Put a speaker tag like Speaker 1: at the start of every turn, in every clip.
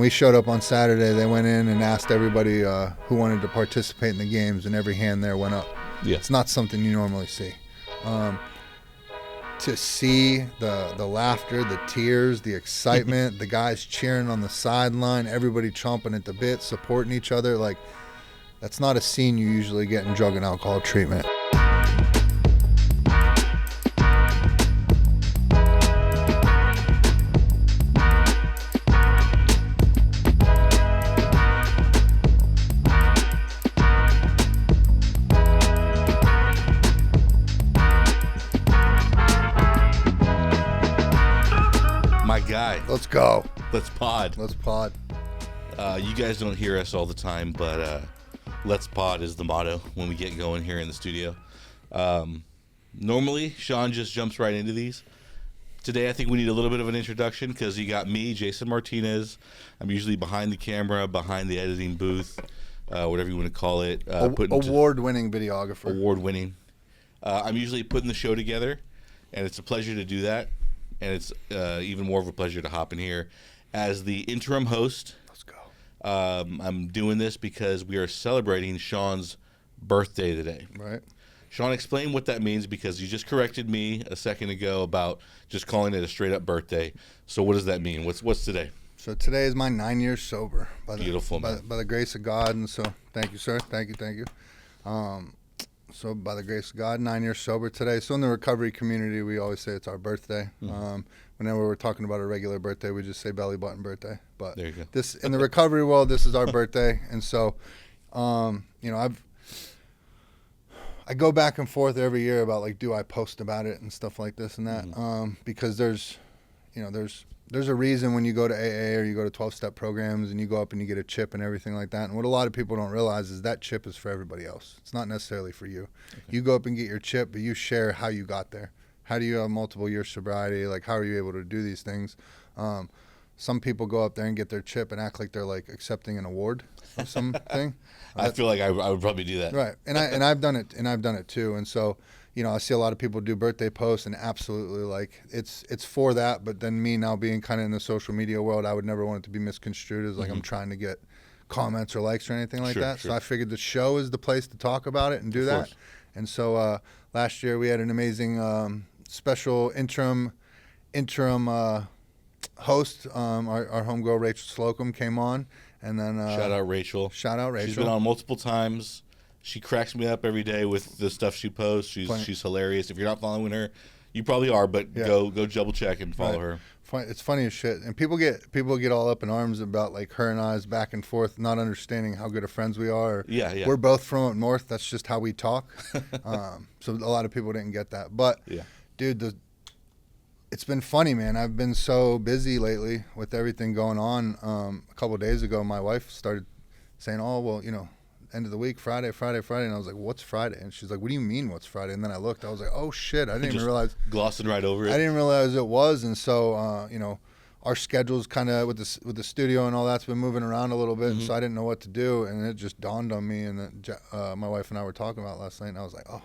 Speaker 1: we showed up on Saturday, they went in and asked everybody who wanted to participate in the games, and every hand there went up.
Speaker 2: Yeah.
Speaker 1: It's not something you normally see. To see the laughter, the tears, the excitement, the guys cheering on the sideline, everybody chomping at the bit, supporting each other, like, that's not a scene you usually get in drug and alcohol treatment. Let's go.
Speaker 2: Let's pod.
Speaker 1: Let's pod.
Speaker 2: You guys don't hear us all the time, but let's pod is the motto when we get going here in the studio. Normally, Shawn just jumps right into these. Today, I think we need a little bit of an introduction because you got me, Jason Martinez. I'm usually behind the camera, behind the editing booth, whatever you want to call it.
Speaker 1: Award-winning videographer.
Speaker 2: Award-winning. I'm usually putting the show together, and it's a pleasure to do that. And it's even more of a pleasure to hop in here as the interim host.
Speaker 1: Let's go.
Speaker 2: I'm doing this because we are celebrating Shawn's birthday today.
Speaker 1: Right.
Speaker 2: Shawn, explain what that means, because you just corrected me a second ago about just calling it a straight-up birthday. So what does that mean? What's today?
Speaker 1: So today is my 9 years sober.
Speaker 2: Beautiful,
Speaker 1: man.
Speaker 2: man.
Speaker 1: By the grace of God, and so thank you, sir. Thank you. So by the grace of God, 9 years sober today. So in the recovery community, we always say it's our birthday.
Speaker 2: Mm-hmm.
Speaker 1: Whenever we're talking about a regular birthday, we just say belly button birthday. But
Speaker 2: there you go.
Speaker 1: This in the recovery world, this is our birthday. And so, I go back and forth every year about, like, do I post about it and stuff like this and that?
Speaker 2: Mm-hmm.
Speaker 1: Because there's a reason when you go to AA or you go to 12-step programs and you go up and you get a chip and everything like that. And what a lot of people don't realize is that chip is for everybody else. It's not necessarily for you. Okay. You go up and get your chip, but you share how you got there. How do you have multiple years sobriety? Like, how are you able to do these things? Some people go up there and get their chip and act like they're, like, accepting an award or something.
Speaker 2: I feel like I would probably do that.
Speaker 1: Right. And I've done it too. And so, I see a lot of people do birthday posts, and absolutely, like, it's for that. But then me now being kind of in the social media world, I would never want it to be misconstrued as, like, I'm trying to get comments or likes or anything like that. Sure. So I figured the show is the place to talk about it and do that. Course. And so last year we had an amazing special interim host. Our homegirl Rachel Slocum came on, and then
Speaker 2: shout out Rachel. She's been on multiple times. She cracks me up every day with the stuff she posts. She's hilarious. If you're not following her, you probably are, but go double check and follow her.
Speaker 1: It's funny as shit, and people get all up in arms about, like, her and I's back and forth, not understanding how good of friends we are.
Speaker 2: Yeah.
Speaker 1: We're both from up north. That's just how we talk. So a lot of people didn't get that, but dude, it's been funny, man. I've been so busy lately with everything going on. A couple of days ago, my wife started saying, "Oh, well, end of the week, Friday. And I was like, what's Friday? And she's like, what do you mean, what's Friday? And then I looked, I was like, oh shit, I didn't even realize.
Speaker 2: Glossing right over it.
Speaker 1: I didn't realize it was. And so, our schedules kind of with the studio and all that's been moving around a little bit. And so I didn't know what to do. And it just dawned on me. And then, my wife and I were talking about it last night, and I was like, oh,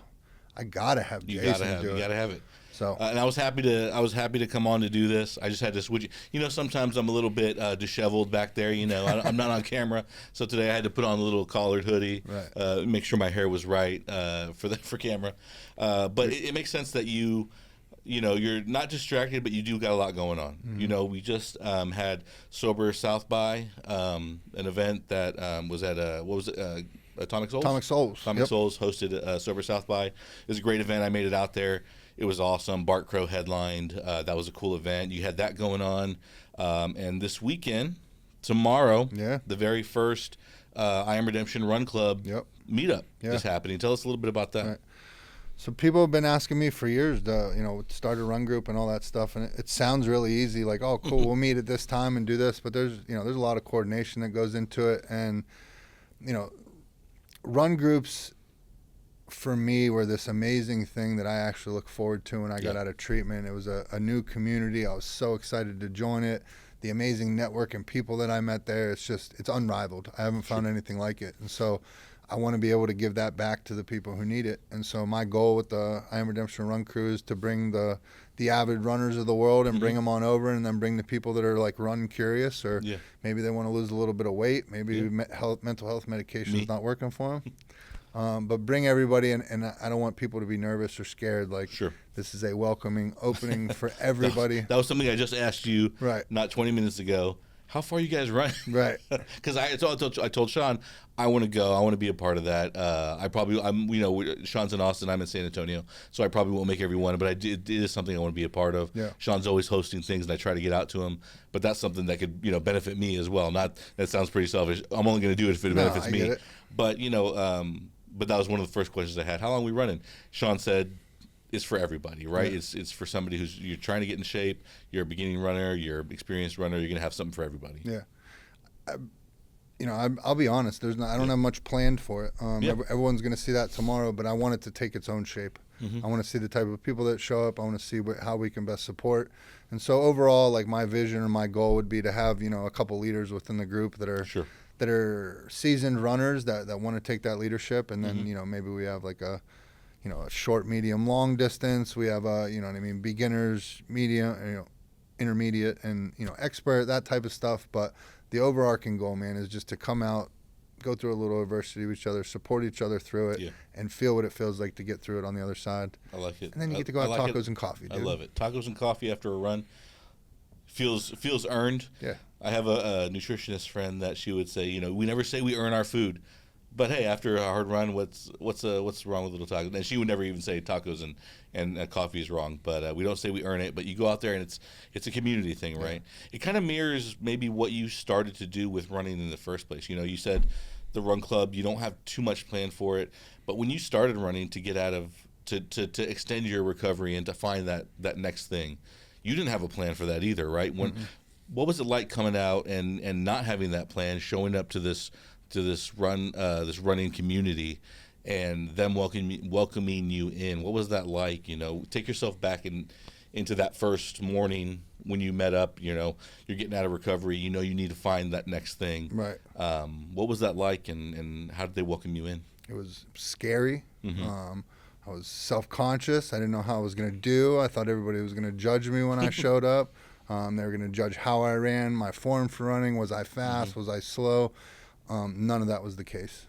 Speaker 1: I gotta have Jason do it.
Speaker 2: You gotta have it.
Speaker 1: So
Speaker 2: and I was happy to come on to do this. I just had to switch. Sometimes I'm a little bit disheveled back there. I'm not on camera, so today I had to put on a little collared hoodie,
Speaker 1: right.
Speaker 2: Make sure my hair was right for camera. But it makes sense that you're not distracted, but you do got a lot going on. Mm-hmm. We just had Sober South by an event that was at Atomic Souls. Atomic Souls hosted Sober South by. It was a great event. I made it out there. It was awesome. Bart Crow headlined. That was a cool event. You had that going on. And this weekend, tomorrow, the very first I Am Redemption Run Club meetup is happening. Tell us a little bit about that.
Speaker 1: Right. So people have been asking me for years to, start a run group and all that stuff. And it sounds really easy, like, oh, cool, we'll meet at this time and do this. But there's a lot of coordination that goes into it. And, run groups for me were this amazing thing that I actually look forward to when I got out of treatment. It was a new community. I was so excited to join it. The amazing network and people that I met there, it's unrivaled. I haven't found anything like it. And so I want to be able to give that back to the people who need it. And so my goal with the I Am Redemption Run Crew is to bring the avid runners of the world and bring them on over, and then bring the people that are like run curious, or maybe they want to lose a little bit of weight, maybe mental health medication is not working for them. But bring everybody in, and I don't want people to be nervous or scared. Like, this is a welcoming opening for everybody.
Speaker 2: That was something I just asked you not 20 minutes ago. How far are you guys running?
Speaker 1: Right.
Speaker 2: Because I told Shawn I want to go. I want to be a part of that. Shawn's in Austin. I'm in San Antonio, so I probably won't make every one. But it is something I want to be a part of. Yeah. Shawn's always hosting things, and I try to get out to him. But that's something that could benefit me as well. Not that sounds pretty selfish. I'm only going to do it if it benefits me. Get it. But but that was one of the first questions I had. How long are we running? Shawn said, it's for everybody, right? Yeah. It's for somebody you're trying to get in shape. You're a beginning runner. You're an experienced runner. You're gonna have something for everybody.
Speaker 1: Yeah, I'll be honest. I don't have much planned for it. Everyone's gonna see that tomorrow, but I want it to take its own shape. I want to see the type of people that show up. I want to see how we can best support. And so overall, like, my vision and my goal would be to have a couple leaders within the group that are seasoned runners that want to take that leadership, and then maybe we have like a short, medium, long distance. We have beginners, medium, intermediate, and expert, that type of stuff. But the overarching goal, man, is just to come out, go through a little adversity with each other, support each other through it, and feel what it feels like to get through it on the other side.
Speaker 2: I like it.
Speaker 1: And then you get to go have tacos and coffee, dude.
Speaker 2: I love it. Tacos and coffee after a run feels earned.
Speaker 1: Yeah.
Speaker 2: I have a nutritionist friend that she would say, we never say we earn our food. But hey, after a hard run, what's wrong with little tacos? And she would never even say tacos and coffee is wrong. But we don't say we earn it. But you go out there, and it's a community thing, right? It kind of mirrors maybe what you started to do with running in the first place. You said the run club, you don't have too much planned for it. But when you started running to get out of to extend your recovery and to find that next thing, you didn't have a plan for that either, right? What was it like coming out and not having that plan, showing up to this running community, and them welcoming you in? What was that like? Take yourself back into that first morning when you met up. You're getting out of recovery. You need to find that next thing.
Speaker 1: Right.
Speaker 2: What was that like, and how did they welcome you in?
Speaker 1: It was scary. I was self-conscious. I didn't know how I was going to do. I thought everybody was going to judge me when I showed up. They were going to judge how I ran, my form for running. Was I fast? Was I slow? None of that was the case.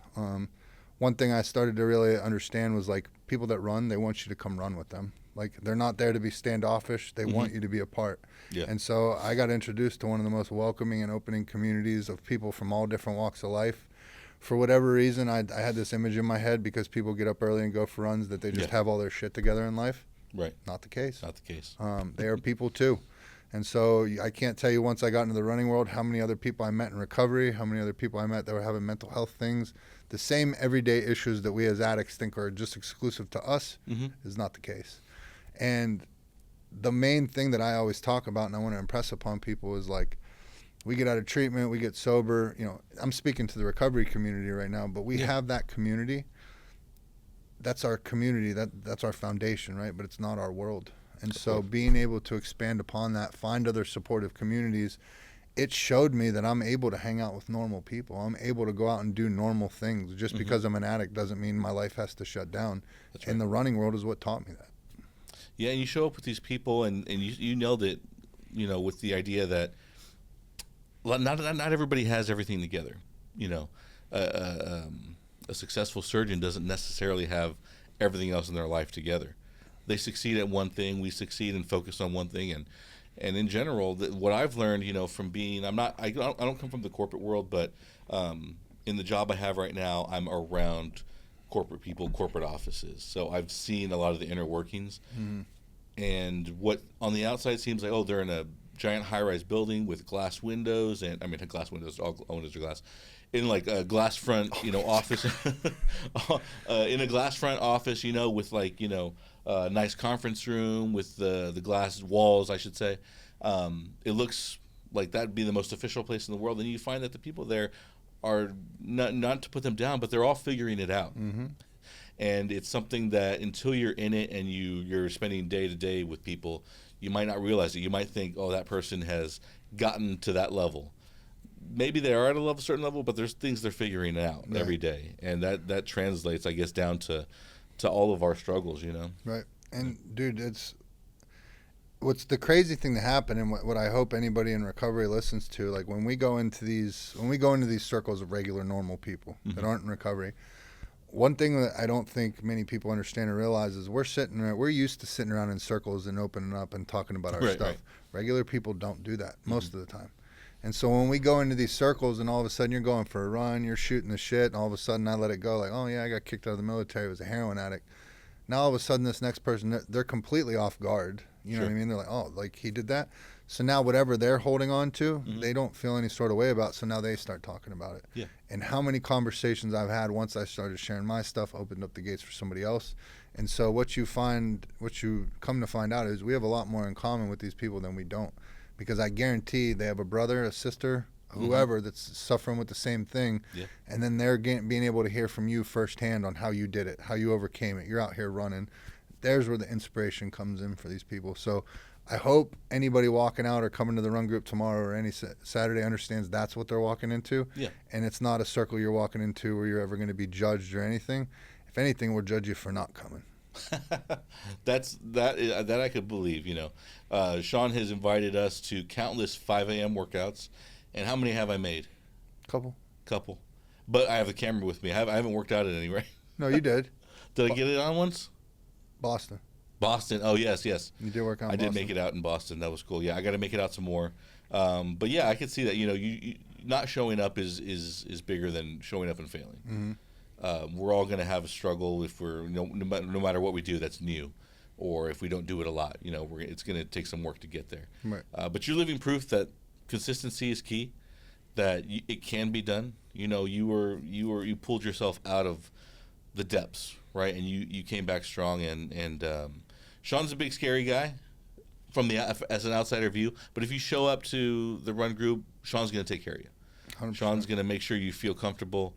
Speaker 1: One thing I started to really understand was, like, people that run, they want you to come run with them. Like, they're not there to be standoffish. They want you to be a part. Yeah. And so I got introduced to one of the most welcoming and opening communities of people from all different walks of life. For whatever reason, I had this image in my head, because people get up early and go for runs, that they just have all their shit together in life. Right. Not the case.
Speaker 2: Not the case.
Speaker 1: They are people too. And so I can't tell you, once I got into the running world, how many other people I met in recovery, how many other people I met that were having mental health things. The same everyday issues that we as addicts think are just exclusive to us is not the case. And the main thing that I always talk about, and I want to impress upon people, is, like, we get out of treatment, we get sober. I'm speaking to the recovery community right now, but we have that community. That's our community. That's our foundation, right? But it's not our world. And so being able to expand upon that, find other supportive communities, it showed me that I'm able to hang out with normal people. I'm able to go out and do normal things. Just because I'm an addict doesn't mean my life has to shut down. That's right. And the running world is what taught me that.
Speaker 2: Yeah, and you show up with these people, and you nailed it, with the idea that not everybody has everything together. A successful surgeon doesn't necessarily have everything else in their life together. They succeed at one thing. We succeed and focus on one thing, and in general, what I've learned, from being, I don't come from the corporate world, but in the job I have right now, I'm around corporate people, corporate offices. So I've seen a lot of the inner workings, and what on the outside seems like, they're in a giant high-rise building with glass windows, and glass windows, all windows are glass, in like a glass front, office, in a glass front office, with like, nice conference room with the glass walls, I should say. It looks like that'd be the most official place in the world, and you find that the people there are not to put them down, but they're all figuring it out. And it's something that until you're in it and you're spending day to day with people, you might not realize it. You might think, that person has gotten to that level. maybe they are at a certain level, but there's things they're figuring out every day, and that translates, I guess, down to all of our struggles, you know.
Speaker 1: Right. And dude, it's what's the crazy thing to happen, and what I hope anybody in recovery listens to, like when we go into these circles of regular normal people that aren't in recovery, one thing that I don't think many people understand or realize is we're used to sitting around in circles and opening up and talking about our stuff. Right. Regular people don't do that most of the time. And so when we go into these circles and all of a sudden you're going for a run, you're shooting the shit, and all of a sudden I let it go, like, oh yeah, I got kicked out of the military, I was a heroin addict. Now all of a sudden this next person, they're completely off guard. You know what I mean? They're like, oh, like he did that? So now whatever they're holding on to, they don't feel any sort of way about, so now they start talking about it.
Speaker 2: Yeah.
Speaker 1: And how many conversations I've had once I started sharing my stuff opened up the gates for somebody else. And so what you come to find out is we have a lot more in common with these people than we don't. Because I guarantee they have a brother, a sister, whoever that's suffering with the same thing. Yeah. And then they're being able to hear from you firsthand on how you did it, how you overcame it. You're out here running. There's where the inspiration comes in for these people. So I hope anybody walking out or coming to the run group tomorrow or any Saturday understands that's what they're walking into. Yeah. And it's not a circle you're walking into where you're ever going to be judged or anything. If anything, we'll judge you for not coming.
Speaker 2: that I could believe. You know, Shawn has invited us to countless 5 a.m. workouts, and how many have I made?
Speaker 1: Couple.
Speaker 2: But I have the camera with me. I haven't worked out at any, right?
Speaker 1: No, you did.
Speaker 2: Did I get it on once?
Speaker 1: Boston.
Speaker 2: Oh yes.
Speaker 1: You did work on.
Speaker 2: I did make it out in Boston. That was cool. Yeah, I got to make it out some more. But yeah, I could see that. You know, you not showing up is bigger than showing up and failing. We're all going to have a struggle if we're no matter what we do that's new, or if we don't do it a lot. You know, it's going to take some work to get there. Right. But you're living proof that consistency is key. That it can be done. You know, you pulled yourself out of the depths, right? And you came back strong. And Shawn's a big scary guy as an outsider view. But if you show up to the run group, Shawn's going to take care of you. 100%. Shawn's going to make sure you feel comfortable.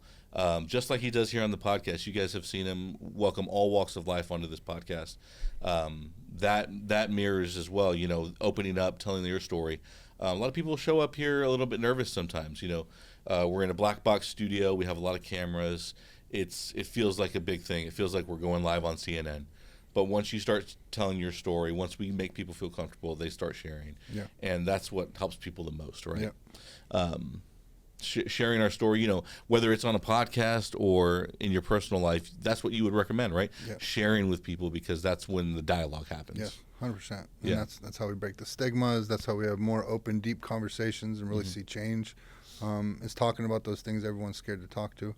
Speaker 2: Just like he does here on the podcast. You guys have seen him welcome all walks of life onto this podcast. That mirrors as well, you know, opening up, telling your story. A lot of people show up here a little bit nervous sometimes. You know, we're in a black box studio. We have a lot of cameras. It feels like a big thing. It feels like we're going live on CNN. But once you start telling your story, once we make people feel comfortable, they start sharing. Yeah. And that's what helps people the most, right? Yeah. Sharing our story, you know, whether it's on a podcast or in your personal life, that's what you would recommend, right? Yeah. Sharing with people, because that's when the dialogue happens.
Speaker 1: Yes, 100%. And that's how we break the stigmas. That's how we have more open, deep conversations and really see change. Is talking about those things everyone's scared to talk to.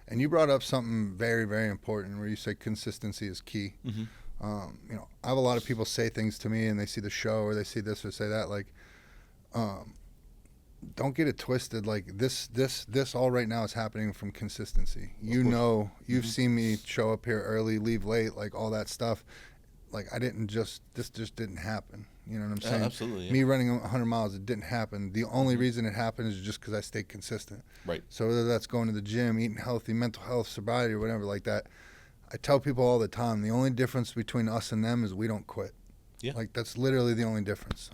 Speaker 1: And you brought up something very, very important where you say consistency is key. You know, I have a lot of people say things to me and they see the show or they see this or say that, like, don't get it twisted. Like this all right now is happening from consistency. You know, you've seen me show up here early, leave late, like all that stuff. Like this just didn't happen. You know what I'm saying?
Speaker 2: Absolutely. Yeah.
Speaker 1: Me running 100 miles, it didn't happen. The only reason it happened is just because I stayed consistent.
Speaker 2: Right.
Speaker 1: So whether that's going to the gym, eating healthy, mental health, sobriety, or whatever like that, I tell people all the time, the only difference between us and them is we don't quit. Yeah. Like that's literally the only difference.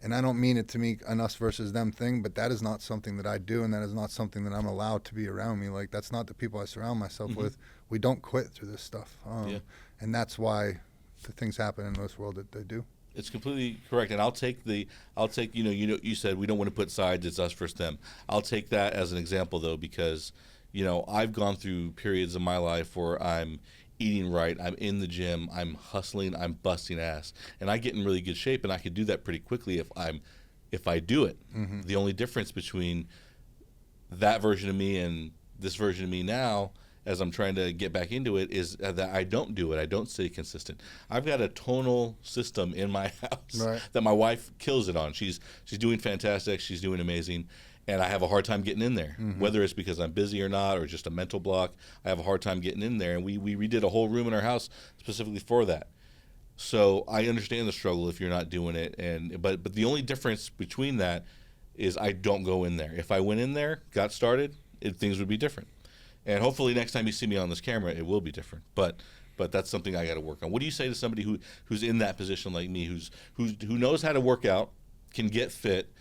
Speaker 1: And I don't mean it to me an us versus them thing, but that is not something that I do, and that is not something that I'm allowed to be around me. Like that's not the people I surround myself with. We don't quit through this stuff. And that's why the things happen in this world that they do.
Speaker 2: It's completely correct, and I'll take you said we don't want to put sides. It's us versus them. I'll take that as an example though, because I've gone through periods of my life where I'm eating right, I'm in the gym, I'm hustling, I'm busting ass, and I get in really good shape, and I could do that pretty quickly if I do it. The only difference between that version of me and this version of me now, as I'm trying to get back into it, is that I don't do it. I don't stay consistent. I've got a tonal system in my house that my wife kills it on. She's doing fantastic. She's doing amazing. And I have a hard time getting in there, whether it's because I'm busy or not, or just a mental block. I have a hard time getting in there. And we redid a whole room in our house specifically for that. So I understand the struggle if you're not doing it. But the only difference between that is I don't go in there. If I went in there, got started, things would be different. And hopefully next time you see me on this camera, it will be different. But that's something I got to work on. What do you say to somebody who's in that position like me, who knows how to work out, can get fit,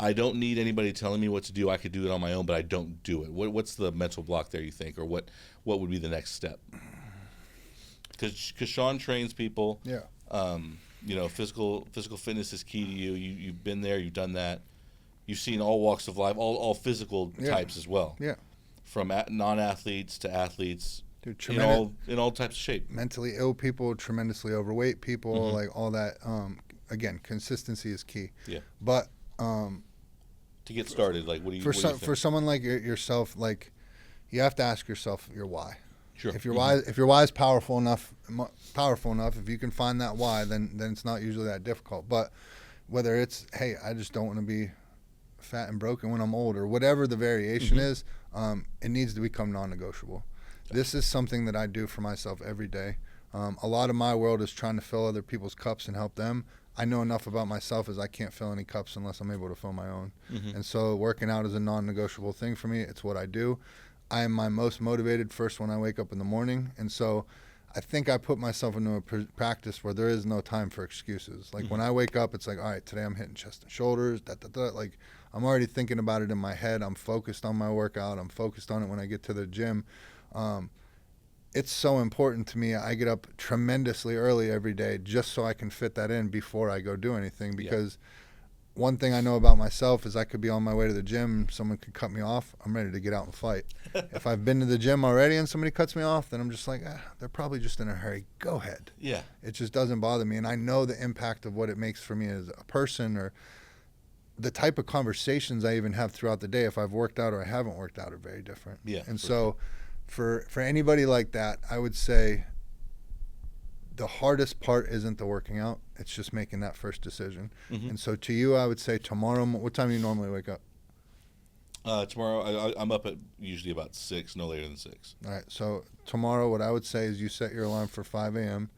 Speaker 2: I don't need anybody telling me what to do. I could do it on my own, but I don't do it. What's the mental block there, you think, or what would be the next step? Because Shawn trains people.
Speaker 1: Yeah.
Speaker 2: You know, physical fitness is key to you. You've been there. You've done that. You've seen all walks of life, all physical types as well.
Speaker 1: Yeah.
Speaker 2: From non-athletes to athletes.
Speaker 1: Dude,
Speaker 2: in all types of shape.
Speaker 1: Mentally ill people, tremendously overweight people, like all that. Again, consistency is key.
Speaker 2: Yeah.
Speaker 1: But
Speaker 2: to get started, like what do you
Speaker 1: for someone like yourself, like you have to ask yourself your why.
Speaker 2: Sure.
Speaker 1: If your why is powerful enough, if you can find that why, then it's not usually that difficult. But whether it's, hey, I just don't want to be fat and broken when I'm old, or whatever the variation is, it needs to become non-negotiable. This is something that I do for myself every day. A lot of my world is trying to fill other people's cups and help them. I know enough about myself as I can't fill any cups unless I'm able to fill my own. And so working out is a non-negotiable thing for me. It's what I do. I am my most motivated first when I wake up in the morning. And so I think I put myself into a practice where there is no time for excuses. Like when I wake up, it's like, all right, today I'm hitting chest and shoulders, Like I'm already thinking about it in my head. I'm focused on my workout. I'm focused on it when I get to the gym. It's so important to me. I get up tremendously early every day just so I can fit that in before I go do anything, because one thing I know about myself is I could be on my way to the gym, someone could cut me off, I'm ready to get out and fight. If I've been to the gym already and somebody cuts me off, then I'm just like, they're probably just in a hurry. Go ahead.
Speaker 2: Yeah.
Speaker 1: It just doesn't bother me. And I know the impact of what it makes for me as a person, or the type of conversations I even have throughout the day, if I've worked out or I haven't worked out, are very different.
Speaker 2: Yeah.
Speaker 1: And so for anybody like that, I would say the hardest part isn't the working out. It's just making that first decision. And so to you, I would say tomorrow, what time do you normally wake up?
Speaker 2: Tomorrow, I'm up at usually about 6, no later than 6.
Speaker 1: All right. So tomorrow, what I would say is you set your alarm for 5 a.m.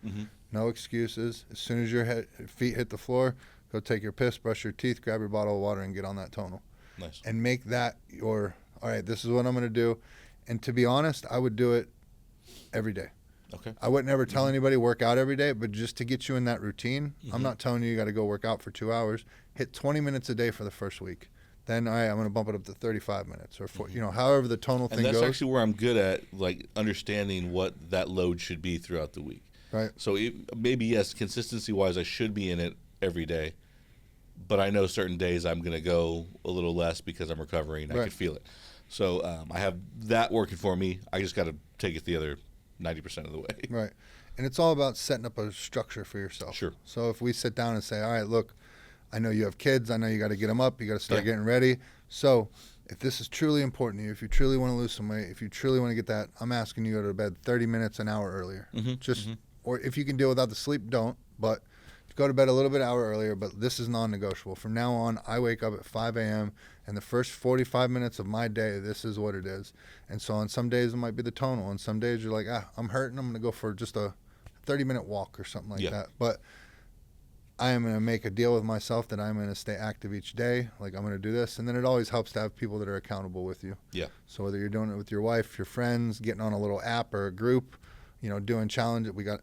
Speaker 1: No excuses. As soon as your feet hit the floor, go take your piss, brush your teeth, grab your bottle of water, and get on that tonal.
Speaker 2: Nice.
Speaker 1: And make that all right, this is what I'm going to do. And to be honest, I would do it every day.
Speaker 2: Okay.
Speaker 1: I would never tell anybody work out every day, but just to get you in that routine, I'm not telling you got to go work out for 2 hours. Hit 20 minutes a day for the first week. Then, all right, I'm going to bump it up to 35 minutes or however the tonal thing goes.
Speaker 2: And that's actually where I'm good at, like, understanding what that load should be throughout the week.
Speaker 1: Right.
Speaker 2: So maybe, yes, consistency-wise, I should be in it every day. But I know certain days I'm going to go a little less because I'm recovering. I can feel it. So I have that working for me. I just got to take it the other 90% of the way.
Speaker 1: Right. And it's all about setting up a structure for yourself.
Speaker 2: Sure.
Speaker 1: So if we sit down and say, all right, look, I know you have kids. I know you got to get them up. You got to start getting ready. So if this is truly important to you, if you truly want to lose some weight, if you truly want to get that, I'm asking you to go to bed 30 minutes, an hour earlier. Or if you can deal without the sleep, don't. But go to bed a little bit hour earlier, but this is non-negotiable. From now on, I wake up at 5 a.m., and the first 45 minutes of my day, this is what it is. And so on some days, it might be the tonal. On some days, you're like, I'm hurting. I'm going to go for just a 30-minute walk or something like that. But I am going to make a deal with myself that I'm going to stay active each day. Like, I'm going to do this. And then it always helps to have people that are accountable with you. Yeah. So whether you're doing it with your wife, your friends, getting on a little app or a group, doing challenges. We got,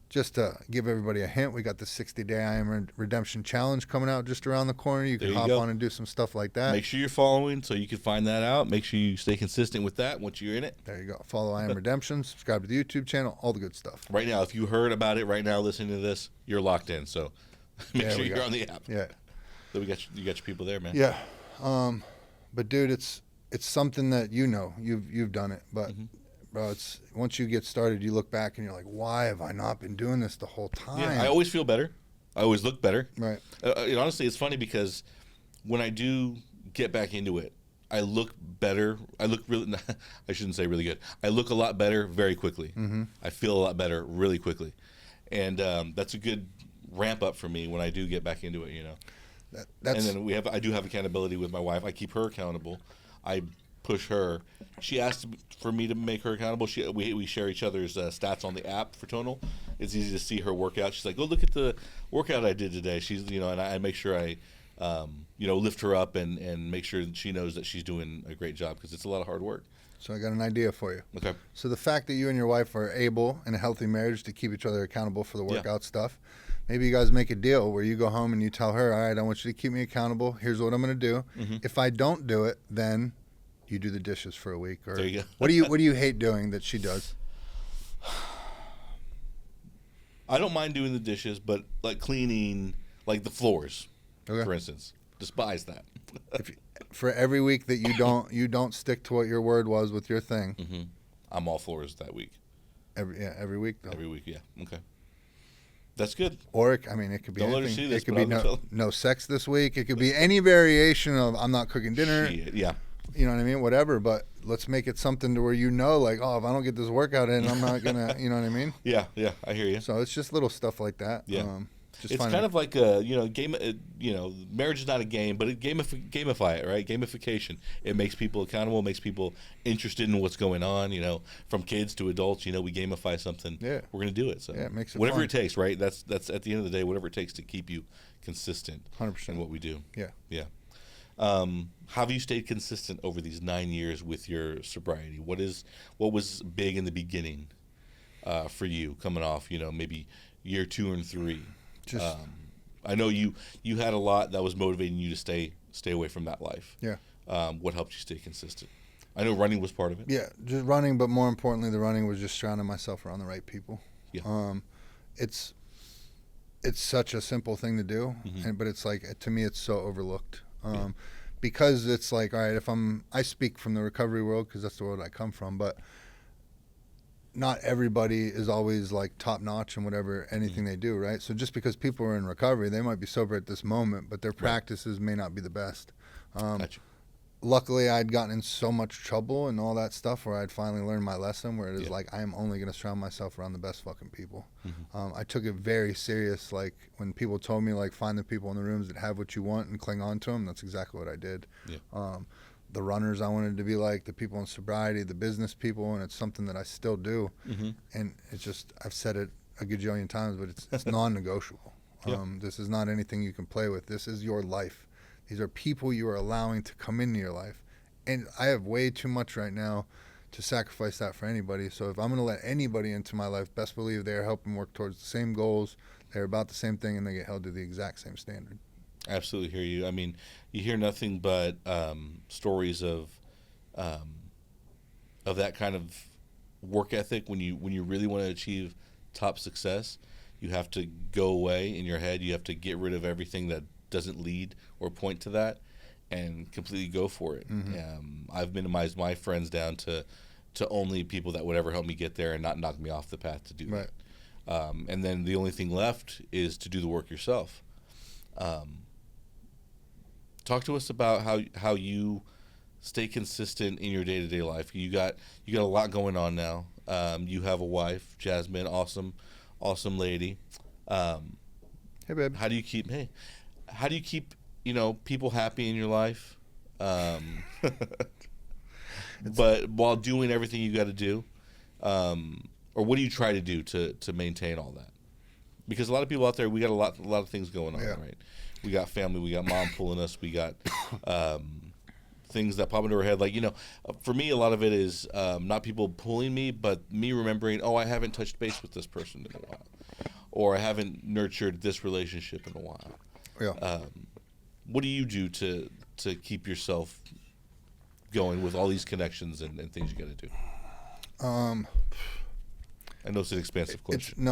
Speaker 1: just to give everybody a hint, we got the 60-day I Am Redemption Challenge coming out just around the corner. You can hop on and do some stuff like that.
Speaker 2: Make sure you're following so you can find that out. Make sure you stay consistent with that once you're in it.
Speaker 1: There you go. Follow I Am Redemption. Subscribe to the YouTube channel. All the good stuff.
Speaker 2: Right now, if you heard about it right now listening to this, you're locked in. So make sure you're on the app. Yeah. So you got your people there, man.
Speaker 1: Yeah. But, dude, it's something that you've done it. But bro, it's once you get started, you look back and you're like, why have I not been doing this the whole time?
Speaker 2: Yeah, I always feel better. I always look better.
Speaker 1: Right.
Speaker 2: Honestly, it's funny because when I do get back into it, I look better. I look really, I shouldn't say really good. I look a lot better very quickly. I feel a lot better really quickly. And that's a good ramp up for me when I do get back into it, And then I do have accountability with my wife. I keep her accountable. I push her. She asked for me to make her accountable. We share each other's stats on the app for Tonal. It's easy to see her workout. She's like, "Oh, look at the workout I did today." She's and I make sure I lift her up and make sure that she knows that she's doing a great job because it's a lot of hard work.
Speaker 1: So I got an idea for you.
Speaker 2: Okay.
Speaker 1: So the fact that you and your wife are able in a healthy marriage to keep each other accountable for the workout stuff, maybe you guys make a deal where you go home and you tell her, all right, I want you to keep me accountable. Here's what I'm going to do. If I don't do it, then you do the dishes for a week. Or
Speaker 2: There you go.
Speaker 1: What do you hate doing that she does?
Speaker 2: I don't mind doing the dishes, but like cleaning, like the floors, for instance, despise that.
Speaker 1: For every week that you don't stick to what your word was with your thing,
Speaker 2: I'm all floors that week.
Speaker 1: Every week though.
Speaker 2: Every week, yeah. Okay, that's good.
Speaker 1: Or it could be
Speaker 2: Don't let her
Speaker 1: anything.
Speaker 2: see this,
Speaker 1: It could
Speaker 2: but
Speaker 1: be
Speaker 2: I'll
Speaker 1: no sex this week. It could be any variation of I'm not cooking dinner.
Speaker 2: Shit, yeah.
Speaker 1: You know what I mean? Whatever, but let's make it something to where like, oh, if I don't get this workout in, I'm not gonna. You know what I mean?
Speaker 2: Yeah, I hear you.
Speaker 1: So it's just little stuff like that.
Speaker 2: Yeah.
Speaker 1: Just
Speaker 2: it's kind of like a game. Marriage is not a game, but gamify it, right? Gamification. It makes people accountable, makes people interested in what's going on. From kids to adults. We gamify something.
Speaker 1: Yeah,
Speaker 2: we're gonna do it. So
Speaker 1: it makes it
Speaker 2: whatever
Speaker 1: fun.
Speaker 2: it takes, right? That's at the end of the day, whatever it takes to keep you consistent.
Speaker 1: 100%
Speaker 2: in what we do.
Speaker 1: Yeah.
Speaker 2: How have you stayed consistent over these 9 years with your sobriety? What was big in the beginning for you coming off? Maybe year 2 and 3. I know you had a lot that was motivating you to stay away from that life.
Speaker 1: Yeah.
Speaker 2: What helped you stay consistent? I know running was part of it.
Speaker 1: Yeah, just running, but more importantly, the running was just surrounding myself around the right people.
Speaker 2: Yeah.
Speaker 1: It's such a simple thing to do, but it's like, to me, it's so overlooked. Because it's like, all right, I speak from the recovery world because that's the world I come from, but not everybody is always like top notch in whatever anything they do, right? So just because people are in recovery, they might be sober at this moment, but their practices may not be the best.
Speaker 2: Gotcha.
Speaker 1: Luckily, I'd gotten in so much trouble and all that stuff where I'd finally learned my lesson, where it is like, I am only going to surround myself around the best fucking people. I took it very serious. Like when people told me, like, find the people in the rooms that have what you want and cling on to them, that's exactly what I did.
Speaker 2: Yeah.
Speaker 1: The runners I wanted to be like, the people in sobriety, the business people, and it's something that I still do. And it's just, I've said it a gajillion times, but it's non-negotiable. This is not anything you can play with. This is your life. These are people you are allowing to come into your life. And I have way too much right now to sacrifice that for anybody. So if I'm going to let anybody into my life, best believe they're helping work towards the same goals. They're about the same thing, and they get held to the exact same standard.
Speaker 2: Absolutely hear you. I mean, you hear nothing but stories of that kind of work ethic. When you really want to achieve top success, you have to go away in your head. You have to get rid of everything that doesn't lead or point to that, and completely go for it. I've minimized my friends down to only people that would ever help me get there and not knock me off the path to do that. And then the only thing left is to do the work yourself. Talk to us about how you stay consistent in your day-to-day life. You got a lot going on now. You have a wife, Jasmine, awesome lady.
Speaker 1: Hey, babe.
Speaker 2: How do you keep people happy in your life, but while doing everything you got to do, or what do you try to do to maintain all that? Because a lot of people out there, we got a lot of things going on, right? We got family, we got mom pulling us, we got things that pop into our head. Like, for me, a lot of it is not people pulling me, but me remembering, I haven't touched base with this person in a while, or I haven't nurtured this relationship in a while.
Speaker 1: Yeah.
Speaker 2: What do you do to keep yourself going with all these connections and things you got to do? I know it's an expansive question.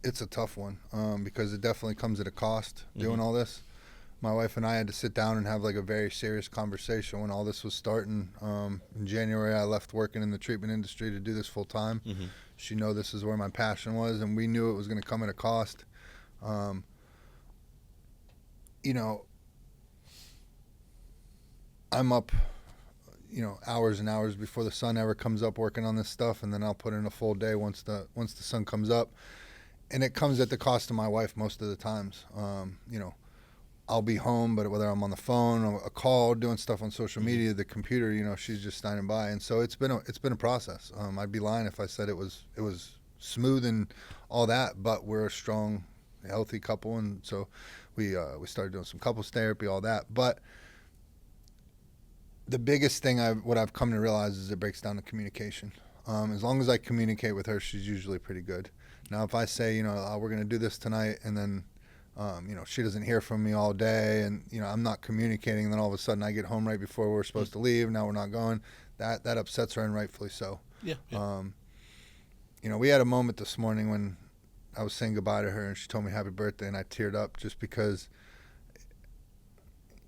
Speaker 1: It's a tough one because it definitely comes at a cost doing all this. My wife and I had to sit down and have like a very serious conversation when all this was starting. In January, I left working in the treatment industry to do this full time. She knew this is where my passion was, and we knew it was going to come at a cost. I'm up, hours and hours before the sun ever comes up working on this stuff, and then I'll put in a full day once the sun comes up, and it comes at the cost of my wife most of the times. I'll be home, but whether I'm on the phone or a call, doing stuff on social media, the computer, she's just standing by, and so it's been a process. I'd be lying if I said it was smooth and all that, but we're a strong, healthy couple, and so we started doing some couples therapy, all that, but the biggest thing what I've come to realize is it breaks down to communication. As long as I communicate with her, she's usually pretty good. Now, if I say, we're going to do this tonight, and then, she doesn't hear from me all day, and, I'm not communicating, and then all of a sudden I get home right before we're supposed to leave, now we're not going, that upsets her, and rightfully so.
Speaker 2: Yeah.
Speaker 1: We had a moment this morning when I was saying goodbye to her, and she told me happy birthday, and I teared up just because,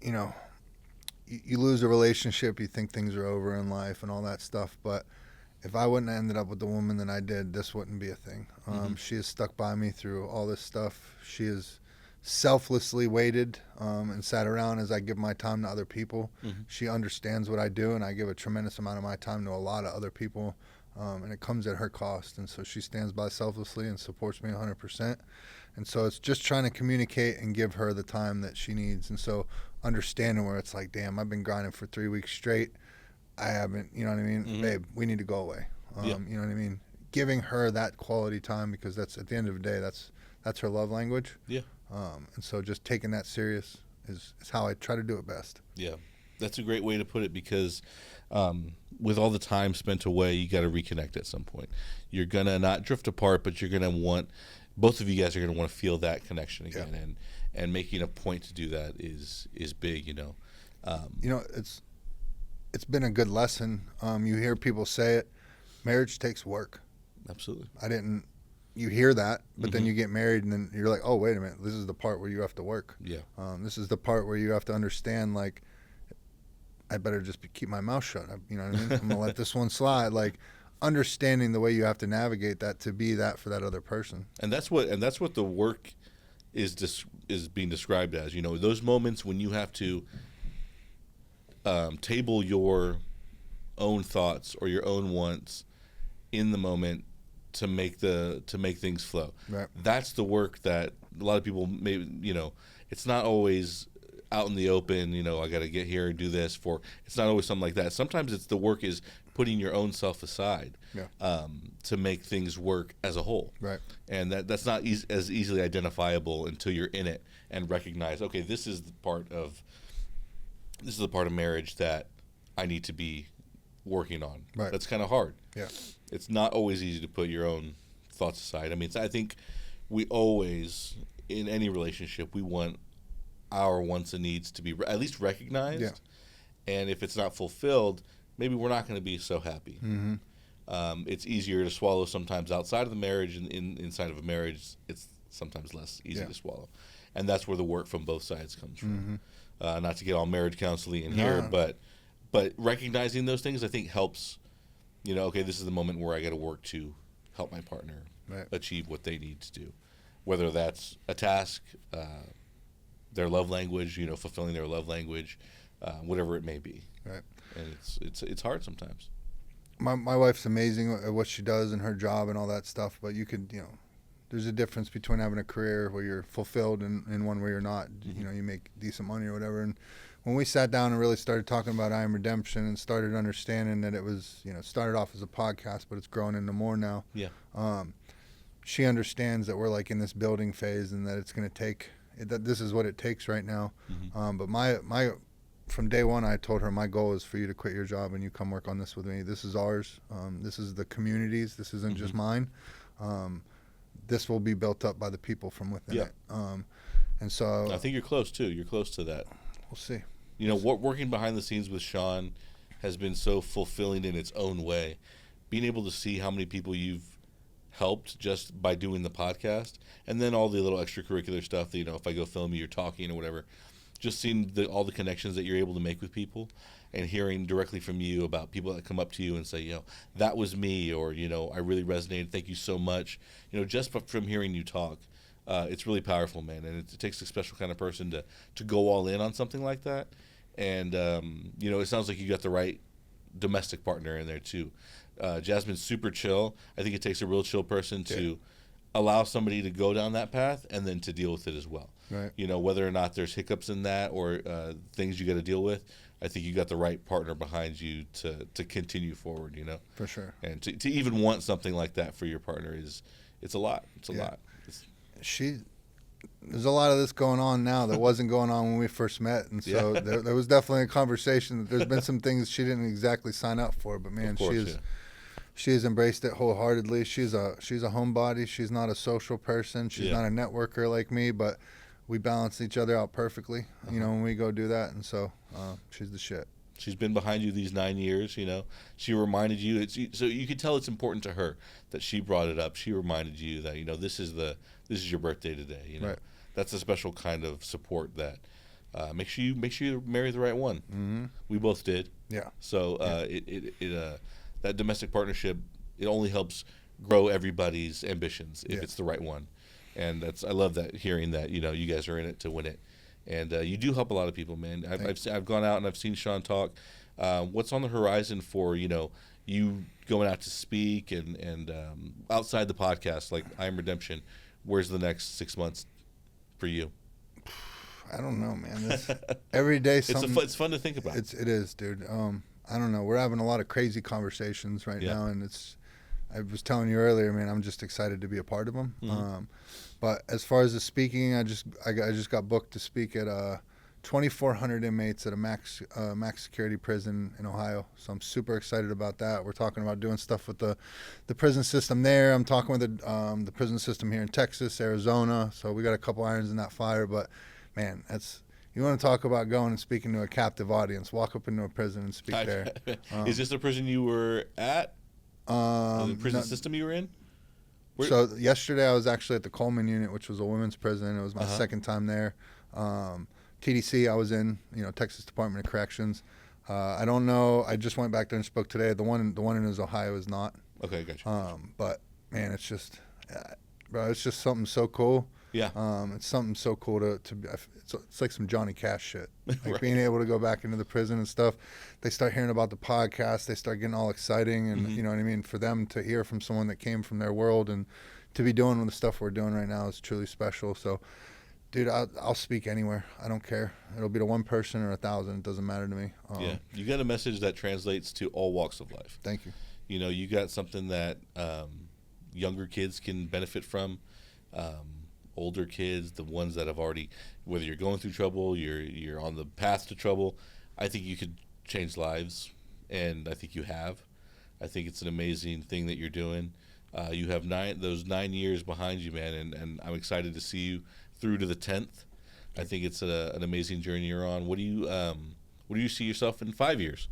Speaker 1: you lose a relationship, you think things are over in life and all that stuff, but if I wouldn't have ended up with the woman that I did, this wouldn't be a thing. She has stuck by me through all this stuff. She has selflessly waited and sat around as I give my time to other people. She understands what I do, and I give a tremendous amount of my time to a lot of other people, and it comes at her cost. And so she stands by selflessly and supports me 100%. And so it's just trying to communicate and give her the time that she needs. And so understanding where it's like, damn, I've been grinding for 3 weeks straight. I haven't, you know what I mean? Babe, we need to go away. You know what I mean? Giving her that quality time, because that's, at the end of the day, that's her love language.
Speaker 2: Yeah.
Speaker 1: And so just taking that serious is how I try to do it best.
Speaker 2: Yeah. That's a great way to put it, because with all the time spent away, you got to reconnect at some point. You're going to not drift apart, but you're going to want, both of you guys are going to want to feel that connection again.
Speaker 1: Yeah.
Speaker 2: And making a point to do that is big,
Speaker 1: It's been a good lesson. You hear people say it, marriage takes work.
Speaker 2: Absolutely.
Speaker 1: You hear that, but then you get married, and then you're like, oh, wait a minute, this is the part where you have to work.
Speaker 2: Yeah.
Speaker 1: This is the part where you have to understand, like, I better just keep my mouth shut. You know what I mean? I'm going to let this one slide. Like, understanding the way you have to navigate that to be that for that other person.
Speaker 2: And that's what the work is being described as. Those moments when you have to table your own thoughts or your own wants in the moment to make things flow.
Speaker 1: Right.
Speaker 2: That's the work that a lot of people it's not always out in the open, I got to get here and do this for. It's not always something like that. Sometimes it's the work is putting your own self aside to make things work as a whole.
Speaker 1: Right.
Speaker 2: And that's not as easily identifiable until you're in it and recognize, okay, this is the part of marriage that I need to be working on.
Speaker 1: Right.
Speaker 2: That's kind of hard.
Speaker 1: Yeah.
Speaker 2: It's not always easy to put your own thoughts aside. I mean, I think we always, in any relationship, we want our wants and needs to be at least recognized.
Speaker 1: Yeah.
Speaker 2: And if it's not fulfilled, maybe we're not going to be so happy. It's easier to swallow sometimes outside of the marriage, and inside of a marriage, it's sometimes less easy to swallow. And that's where the work from both sides comes from. Not to get all marriage counseling in here, but recognizing those things, I think, helps. Okay, this is the moment where I got to work to help my partner achieve what they need to do, whether that's a task, their love language, fulfilling their love language, whatever it may be.
Speaker 1: Right.
Speaker 2: And it's hard sometimes.
Speaker 1: My wife's amazing at what she does and her job and all that stuff, but you could, there's a difference between having a career where you're fulfilled and one where you're not. You make decent money or whatever. And when we sat down and really started talking about I Am Redemption and started understanding that it was, started off as a podcast, but it's grown into more now.
Speaker 2: Yeah.
Speaker 1: She understands that we're like in this building phase and that it's going to take, that this is what it takes right now. But my from day one, I told her my goal is for you to quit your job and you come work on this with me. This is ours. This is the community's. This isn't just mine. This will be built up by the people from within it. And so
Speaker 2: I think you're close too. You're close to that.
Speaker 1: We'll see.
Speaker 2: What working behind the scenes with Shawn has been so fulfilling in its own way. Being able to see how many people you've helped just by doing the podcast, and then all the little extracurricular stuff that, if I go film you, you're talking or whatever, just seeing all the connections that you're able to make with people, and hearing directly from you about people that come up to you and say, that was me, or, I really resonated. Thank you so much. Just from hearing you talk, it's really powerful, man. And it takes a special kind of person to go all in on something like that. And, it sounds like you got the right domestic partner in there too. Jasmine's super chill. I think it takes a real chill person to allow somebody to go down that path and then to deal with it as well.
Speaker 1: Right.
Speaker 2: Whether or not there's hiccups in that or things you got to deal with, I think you got the right partner behind you to continue forward,
Speaker 1: For sure.
Speaker 2: And to even want something like that for your partner it's a lot. It's a lot.
Speaker 1: There's a lot of this going on now that wasn't going on when we first met, and so there was definitely a conversation. There's been some things she didn't exactly sign up for, but man, She has embraced it wholeheartedly. She's a homebody. She's not a social person. She's not a networker like me, but we balance each other out perfectly, you know, when we go do that. And so she's the shit.
Speaker 2: She's been behind you these 9 years, you know. She reminded you, so you could tell it's important to her that she brought it up. She reminded you that, you know, this is your birthday today, you know.
Speaker 1: Right.
Speaker 2: That's a special kind of support that make sure you marry the right one.
Speaker 1: Mm-hmm.
Speaker 2: We both did.
Speaker 1: Yeah.
Speaker 2: So that domestic partnership, it only helps grow everybody's ambitions if it's the right one. And I love that, hearing that, you know, you guys are in it to win it. And you do help a lot of people, man. I've gone out and I've seen Shawn talk. What's on the horizon for, you know, you going out to speak and outside the podcast, like I Am Redemption? Where's the next 6 months for you?
Speaker 1: I don't know, man. Every day something.
Speaker 2: It's fun to think about.
Speaker 1: It is, dude. I don't know. We're having a lot of crazy conversations right now, and I was telling you earlier, man, I'm just excited to be a part of them. Mm-hmm. But as far as the speaking, I just got booked to speak at 2,400 inmates at a max security prison in Ohio. So I'm super excited about that. We're talking about doing stuff with the prison system there. I'm talking with the prison system here in Texas, Arizona. So we got a couple irons in that fire. But man, you want to talk about going and speaking to a captive audience? Walk up into a prison and speak there.
Speaker 2: Is this the prison you were at? The prison system you were in?
Speaker 1: So yesterday I was actually at the Coleman unit, which was a women's prison. It was my second time there. TDC I was in, you know, Texas Department of Corrections. I don't know. I just went back there and spoke today. The one in Ohio is not.
Speaker 2: Okay, gotcha.
Speaker 1: But man, it's just, bro, it's just something so cool.
Speaker 2: Yeah.
Speaker 1: It's something so cool to be. It's like some Johnny Cash shit. Like being able to go back into the prison and stuff. They start hearing about the podcast. They start getting all exciting, and you know what I mean. For them to hear from someone that came from their world and to be doing the stuff we're doing right now is truly special. So, dude, I'll speak anywhere. I don't care. It'll be to one person or 1,000. It doesn't matter to me.
Speaker 2: You got a message that translates to all walks of life.
Speaker 1: Thank you.
Speaker 2: You know, you got something that younger kids can benefit from. Older kids, the ones that have already, whether you're going through trouble, you're on the path to trouble, I think you could change lives, and I think you have. I think it's an amazing thing that you're doing. You have those 9 years behind you, man, and I'm excited to see you through to the 10th. I think it's an amazing journey you're on. What do you see yourself in 5 years?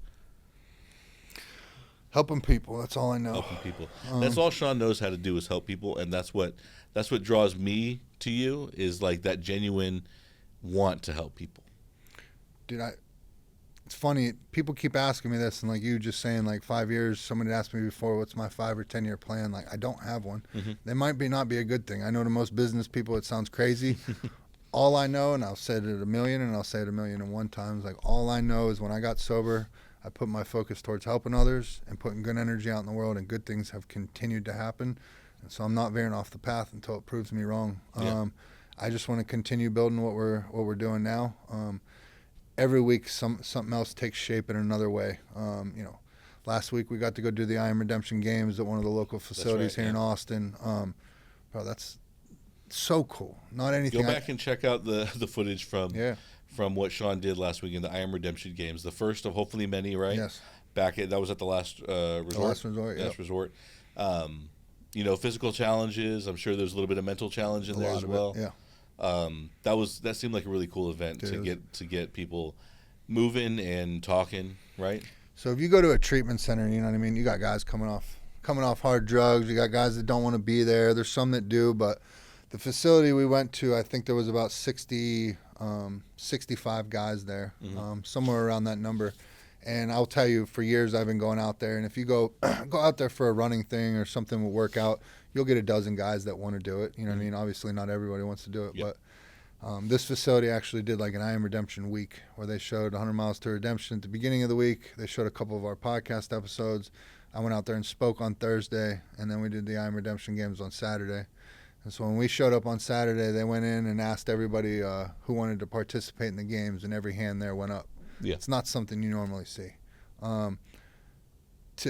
Speaker 1: Helping people. That's all I know.
Speaker 2: Helping people. That's all Shawn knows how to do, is help people, and that's what draws me to you, is like that genuine want to help people.
Speaker 1: Dude, it's funny. People keep asking me this, and like you just saying, like 5 years. Somebody asked me before, what's my 5 or 10 year plan? Like, I don't have one. Mm-hmm. That might not be a good thing. I know to most business people it sounds crazy. All I know, and I'll say it at 1,000,000, and I'll say it 1,000,001 times. Like, all I know is when I got sober, I put my focus towards helping others and putting good energy out in the world, and good things have continued to happen. And so I'm not veering off the path until it proves me wrong. I just want to continue building what we're doing now. Every week something else takes shape in another way. You know, last week we got to go do the I Am Redemption games at one of the local facilities here in Austin. Bro, that's so cool. Not anything.
Speaker 2: Go back and check out the footage from what Shawn did last week in the I Am Redemption games, the first of hopefully many, right?
Speaker 1: Yes.
Speaker 2: That was at the last resort.
Speaker 1: The last resort,
Speaker 2: Last resort. You know, physical challenges. I'm sure there's a little bit of mental challenge in there as well. That seemed like a really cool event to get people moving and talking, right?
Speaker 1: So if you go to a treatment center, you know what I mean, you got guys coming off hard drugs. You got guys that don't want to be there. There's some that do, but the facility we went to, I think there was about 65 guys there, somewhere around that number. And I'll tell you, for years I've been going out there, and if you go out there for a running thing or something will work out, you'll get a dozen guys that want to do it. You know what I mean? Obviously not everybody wants to do it, but this facility actually did like an I Am Redemption week where they showed 100 Miles to Redemption at the beginning of the week. They showed a couple of our podcast episodes. I went out there and spoke on Thursday, and then we did the I Am Redemption games on Saturday. And so when we showed up on Saturday, they went in and asked everybody who wanted to participate in the games, and every hand there went up. Yeah. It's not something you normally see. To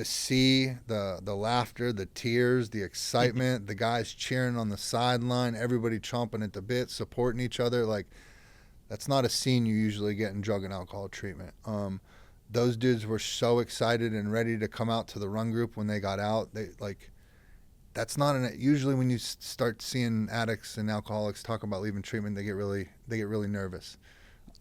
Speaker 1: see the laughter, the tears, the excitement, the guys cheering on the sideline, everybody chomping at the bit, supporting each other, like that's not a scene you usually get in drug and alcohol treatment. those dudes were so excited and ready to come out to the run group when they got out. That's not usually when you start seeing addicts and alcoholics talk about leaving treatment, they get really nervous.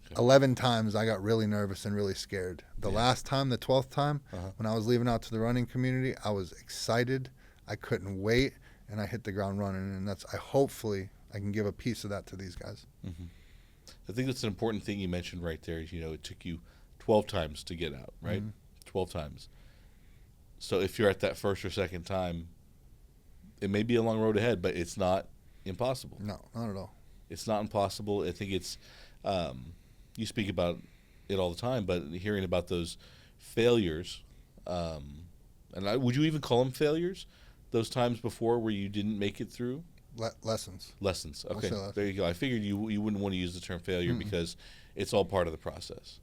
Speaker 1: Okay. 11 times I got really nervous and really scared. The last time, the 12th time, when I was leaving out to the running community, I was excited. I couldn't wait, and I hit the ground running. And hopefully I can give a piece of that to these guys.
Speaker 2: Mm-hmm. I think that's an important thing you mentioned right there. It took you 12 times to get out, right? 12 times. So if you're at that first or second time, it may be a long road ahead, but it's not impossible.
Speaker 1: No, not at all.
Speaker 2: It's not impossible. I think it's, you speak about it all the time, but hearing about those failures, would you even call them failures? Those times before where you didn't make it through?
Speaker 1: Lessons.
Speaker 2: Lessons. Okay, there you go. I figured you wouldn't want to use the term failure because it's all part of the process.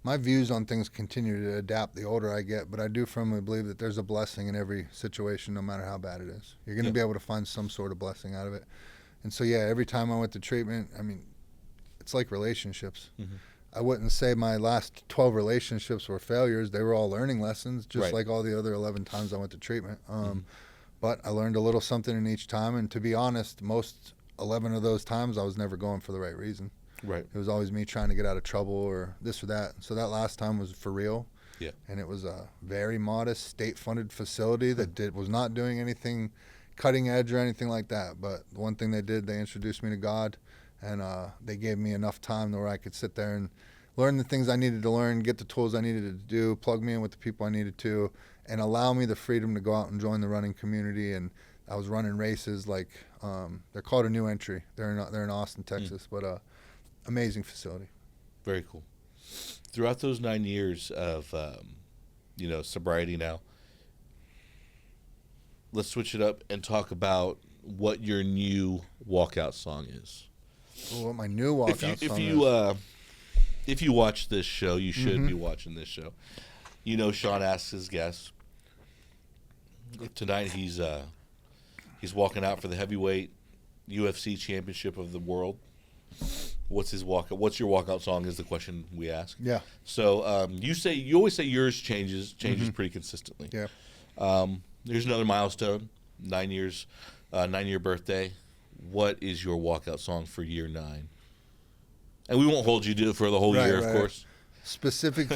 Speaker 1: My views on things continue to adapt the older I get, but I do firmly believe that there's a blessing in every situation, no matter how bad it is. You're going to be able to find some sort of blessing out of it. And so, every time I went to treatment, it's like relationships. Mm-hmm. I wouldn't say my last 12 relationships were failures. They were all learning lessons, just like all the other 11 times I went to treatment. But I learned a little something in each time. And to be honest, most 11 of those times I was never going for the right reason.
Speaker 2: Right.
Speaker 1: It was always me trying to get out of trouble or this or that. So that last time was for real.
Speaker 2: Yeah.
Speaker 1: And it was a very modest state-funded facility that was not doing anything cutting edge or anything like that. But the one thing they did, they introduced me to God, and they gave me enough time where I could sit there and learn the things I needed to learn, get the tools I needed to do, plug me in with the people I needed to, and allow me the freedom to go out and join the running community. And I was running races they're called a new entry. They're in Austin, Texas, but amazing facility.
Speaker 2: Very cool. Throughout those 9 years of sobriety now, let's switch it up and talk about what your new walkout song is.
Speaker 1: What my new walkout song is.
Speaker 2: If you watch this show, you should be watching this show. Shawn asks his guests. Tonight he's walking out for the heavyweight UFC championship of the world. What's his walkout? What's your walkout song? Is the question we ask.
Speaker 1: Yeah.
Speaker 2: So you always say yours changes pretty consistently.
Speaker 1: Yeah.
Speaker 2: There's another milestone. 9 years, 9-year birthday. What is your walkout song for year 9? And we won't hold you to it for the whole year, of course.
Speaker 1: Specific.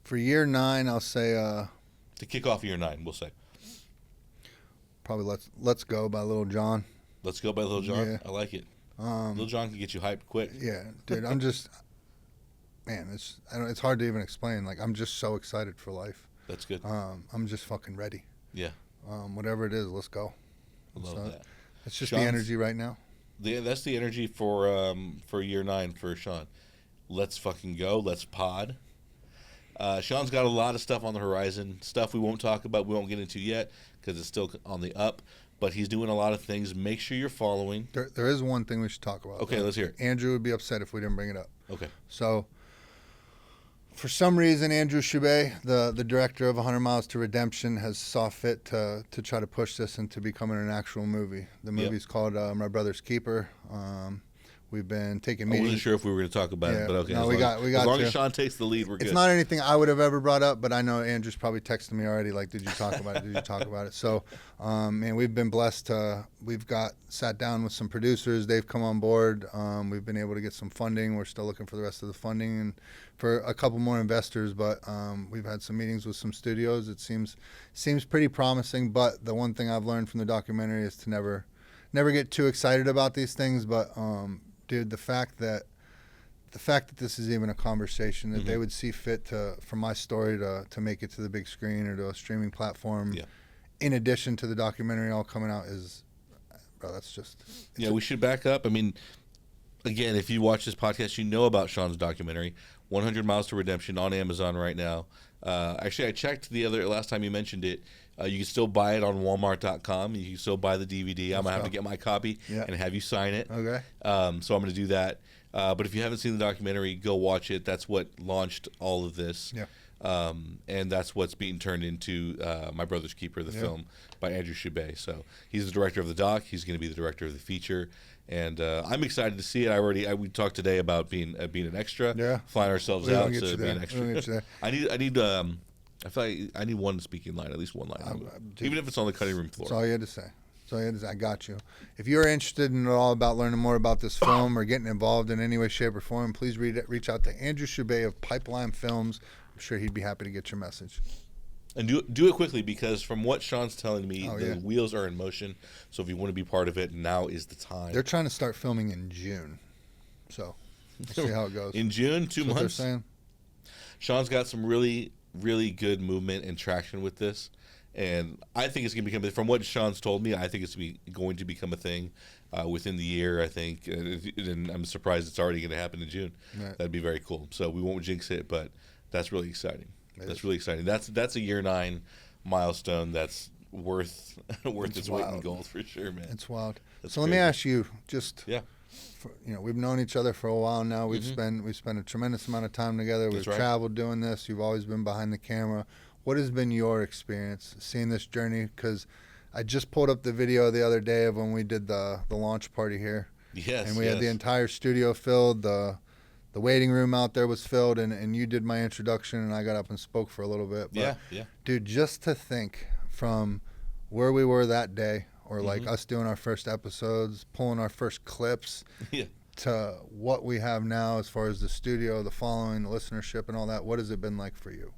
Speaker 1: For year 9, I'll say.
Speaker 2: To kick off year 9, we'll say.
Speaker 1: Probably Let's Go by Lil Jon.
Speaker 2: Let's Go by Lil Jon?
Speaker 1: Yeah.
Speaker 2: I like it. Lil Jon can get you hyped quick.
Speaker 1: Yeah, dude, I'm just, man, it's hard to even explain. I'm just so excited for life.
Speaker 2: That's good.
Speaker 1: I'm just fucking ready.
Speaker 2: Yeah.
Speaker 1: Whatever it is, let's go.
Speaker 2: I love that.
Speaker 1: It's just the energy right now.
Speaker 2: That's the energy for year 9 for Shawn. Let's fucking go. Let's pod. Shawn's got a lot of stuff on the horizon, stuff we won't talk about, we won't get into yet because it's still on the up, but he's doing a lot of things. Make sure you're following.
Speaker 1: There is one thing we should talk about.
Speaker 2: Okay, let's hear it.
Speaker 1: Andrew would be upset if we didn't bring it up.
Speaker 2: Okay.
Speaker 1: So, for some reason, Andrew Shubay, the director of 100 Miles to Redemption, has saw fit to try to push this into becoming an actual movie. The movie's called My Brother's Keeper. We've been taking meetings.
Speaker 2: I wasn't sure if we were going to talk about it, but okay.
Speaker 1: No, we got
Speaker 2: as long as Shawn takes the lead, we're good.
Speaker 1: It's not anything I would have ever brought up, but I know Andrew's probably texted me already, did you talk about it? Did you talk about it? So, we've been blessed we've sat down with some producers. They've come on board. We've been able to get some funding. We're still looking for the rest of the funding and for a couple more investors, but we've had some meetings with some studios. It seems pretty promising, but the one thing I've learned from the documentary is to never get too excited about these things, but dude, the fact that this is even a conversation, that they would see fit for my story to make it to the big screen or to a streaming platform, in addition to the documentary all coming out that's just.
Speaker 2: Yeah, we should back up. Again, if you watch this podcast, you know about Shawn's documentary, 100 Miles to Redemption, on Amazon right now. Actually, I checked last time you mentioned it. You can still buy it on Walmart.com. You can still buy the DVD. I'm going to have to get my copy and have you sign it.
Speaker 1: Okay.
Speaker 2: So I'm going to do that. But if you haven't seen the documentary, go watch it. That's what launched all of this.
Speaker 1: Yeah.
Speaker 2: And that's what's being turned into My Brother's Keeper, the film by Andrew Shubay. So he's the director of the doc. He's going to be the director of the feature. And I'm excited to see it. We talked today about being an extra, flying ourselves out to be an extra. I feel like I need one speaking line, at least one line, even if it's on the cutting room floor.
Speaker 1: That's all you had to say. I got you. If you're interested in all about learning more about this film or getting involved in any way, shape, or form, please reach out to Andrew Shubay of Pipeline Films. I'm sure he'd be happy to get your message.
Speaker 2: And do it quickly, because from what Shawn's telling me, the wheels are in motion. So if you want to be part of it, now is the time.
Speaker 1: They're trying to start filming in June. So we'll see how it goes.
Speaker 2: In June, 2 months.
Speaker 1: They're saying.
Speaker 2: Sean's got some really, really good movement and traction with this. And I think it's going to become, from what Shawn's told me, I think it's going to become a thing within the year, I think. And I'm surprised it's already going to happen in June. Right. That'd be very cool. So we won't jinx it, but that's really exciting. Really exciting. That's a year 9 milestone that's worth its weight in gold for sure, man.
Speaker 1: It's wild. So let me ask you, we've known each other for a while now. We've spent a tremendous amount of time together. We've traveled doing this. You've always been behind the camera. What has been your experience seeing this journey? Because I just pulled up the video the other day of when we did the launch party here.
Speaker 2: Yes.
Speaker 1: And we had the entire studio filled. The waiting room out there was filled, and you did my introduction, and I got up and spoke for a little bit. But, dude, just to think from where we were that day, or like us doing our first episodes, pulling our first clips, to what we have now as far as the studio, the following, the listenership, and all that, what has it been like for you?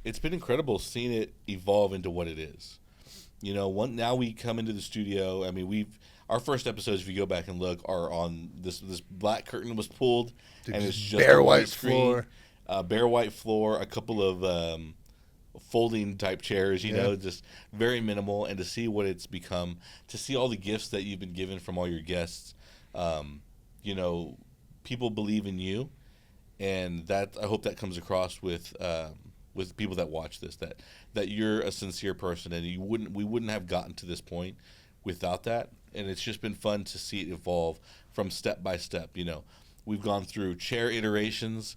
Speaker 2: It's been incredible seeing it evolve into what it is. Now we come into the studio. I mean, our first episodes, if you go back and look, are on this black curtain was pulled, and it's just
Speaker 1: bare
Speaker 2: a
Speaker 1: white
Speaker 2: screen, bare white floor, a couple of folding type chairs, just very minimal. And to see what it's become, to see all the gifts that you've been given from all your guests, people believe in you, and that I hope that comes across with people that watch this, that you're a sincere person, and we wouldn't have gotten to this point without that. And it's just been fun to see it evolve from step by step. We've gone through chair iterations,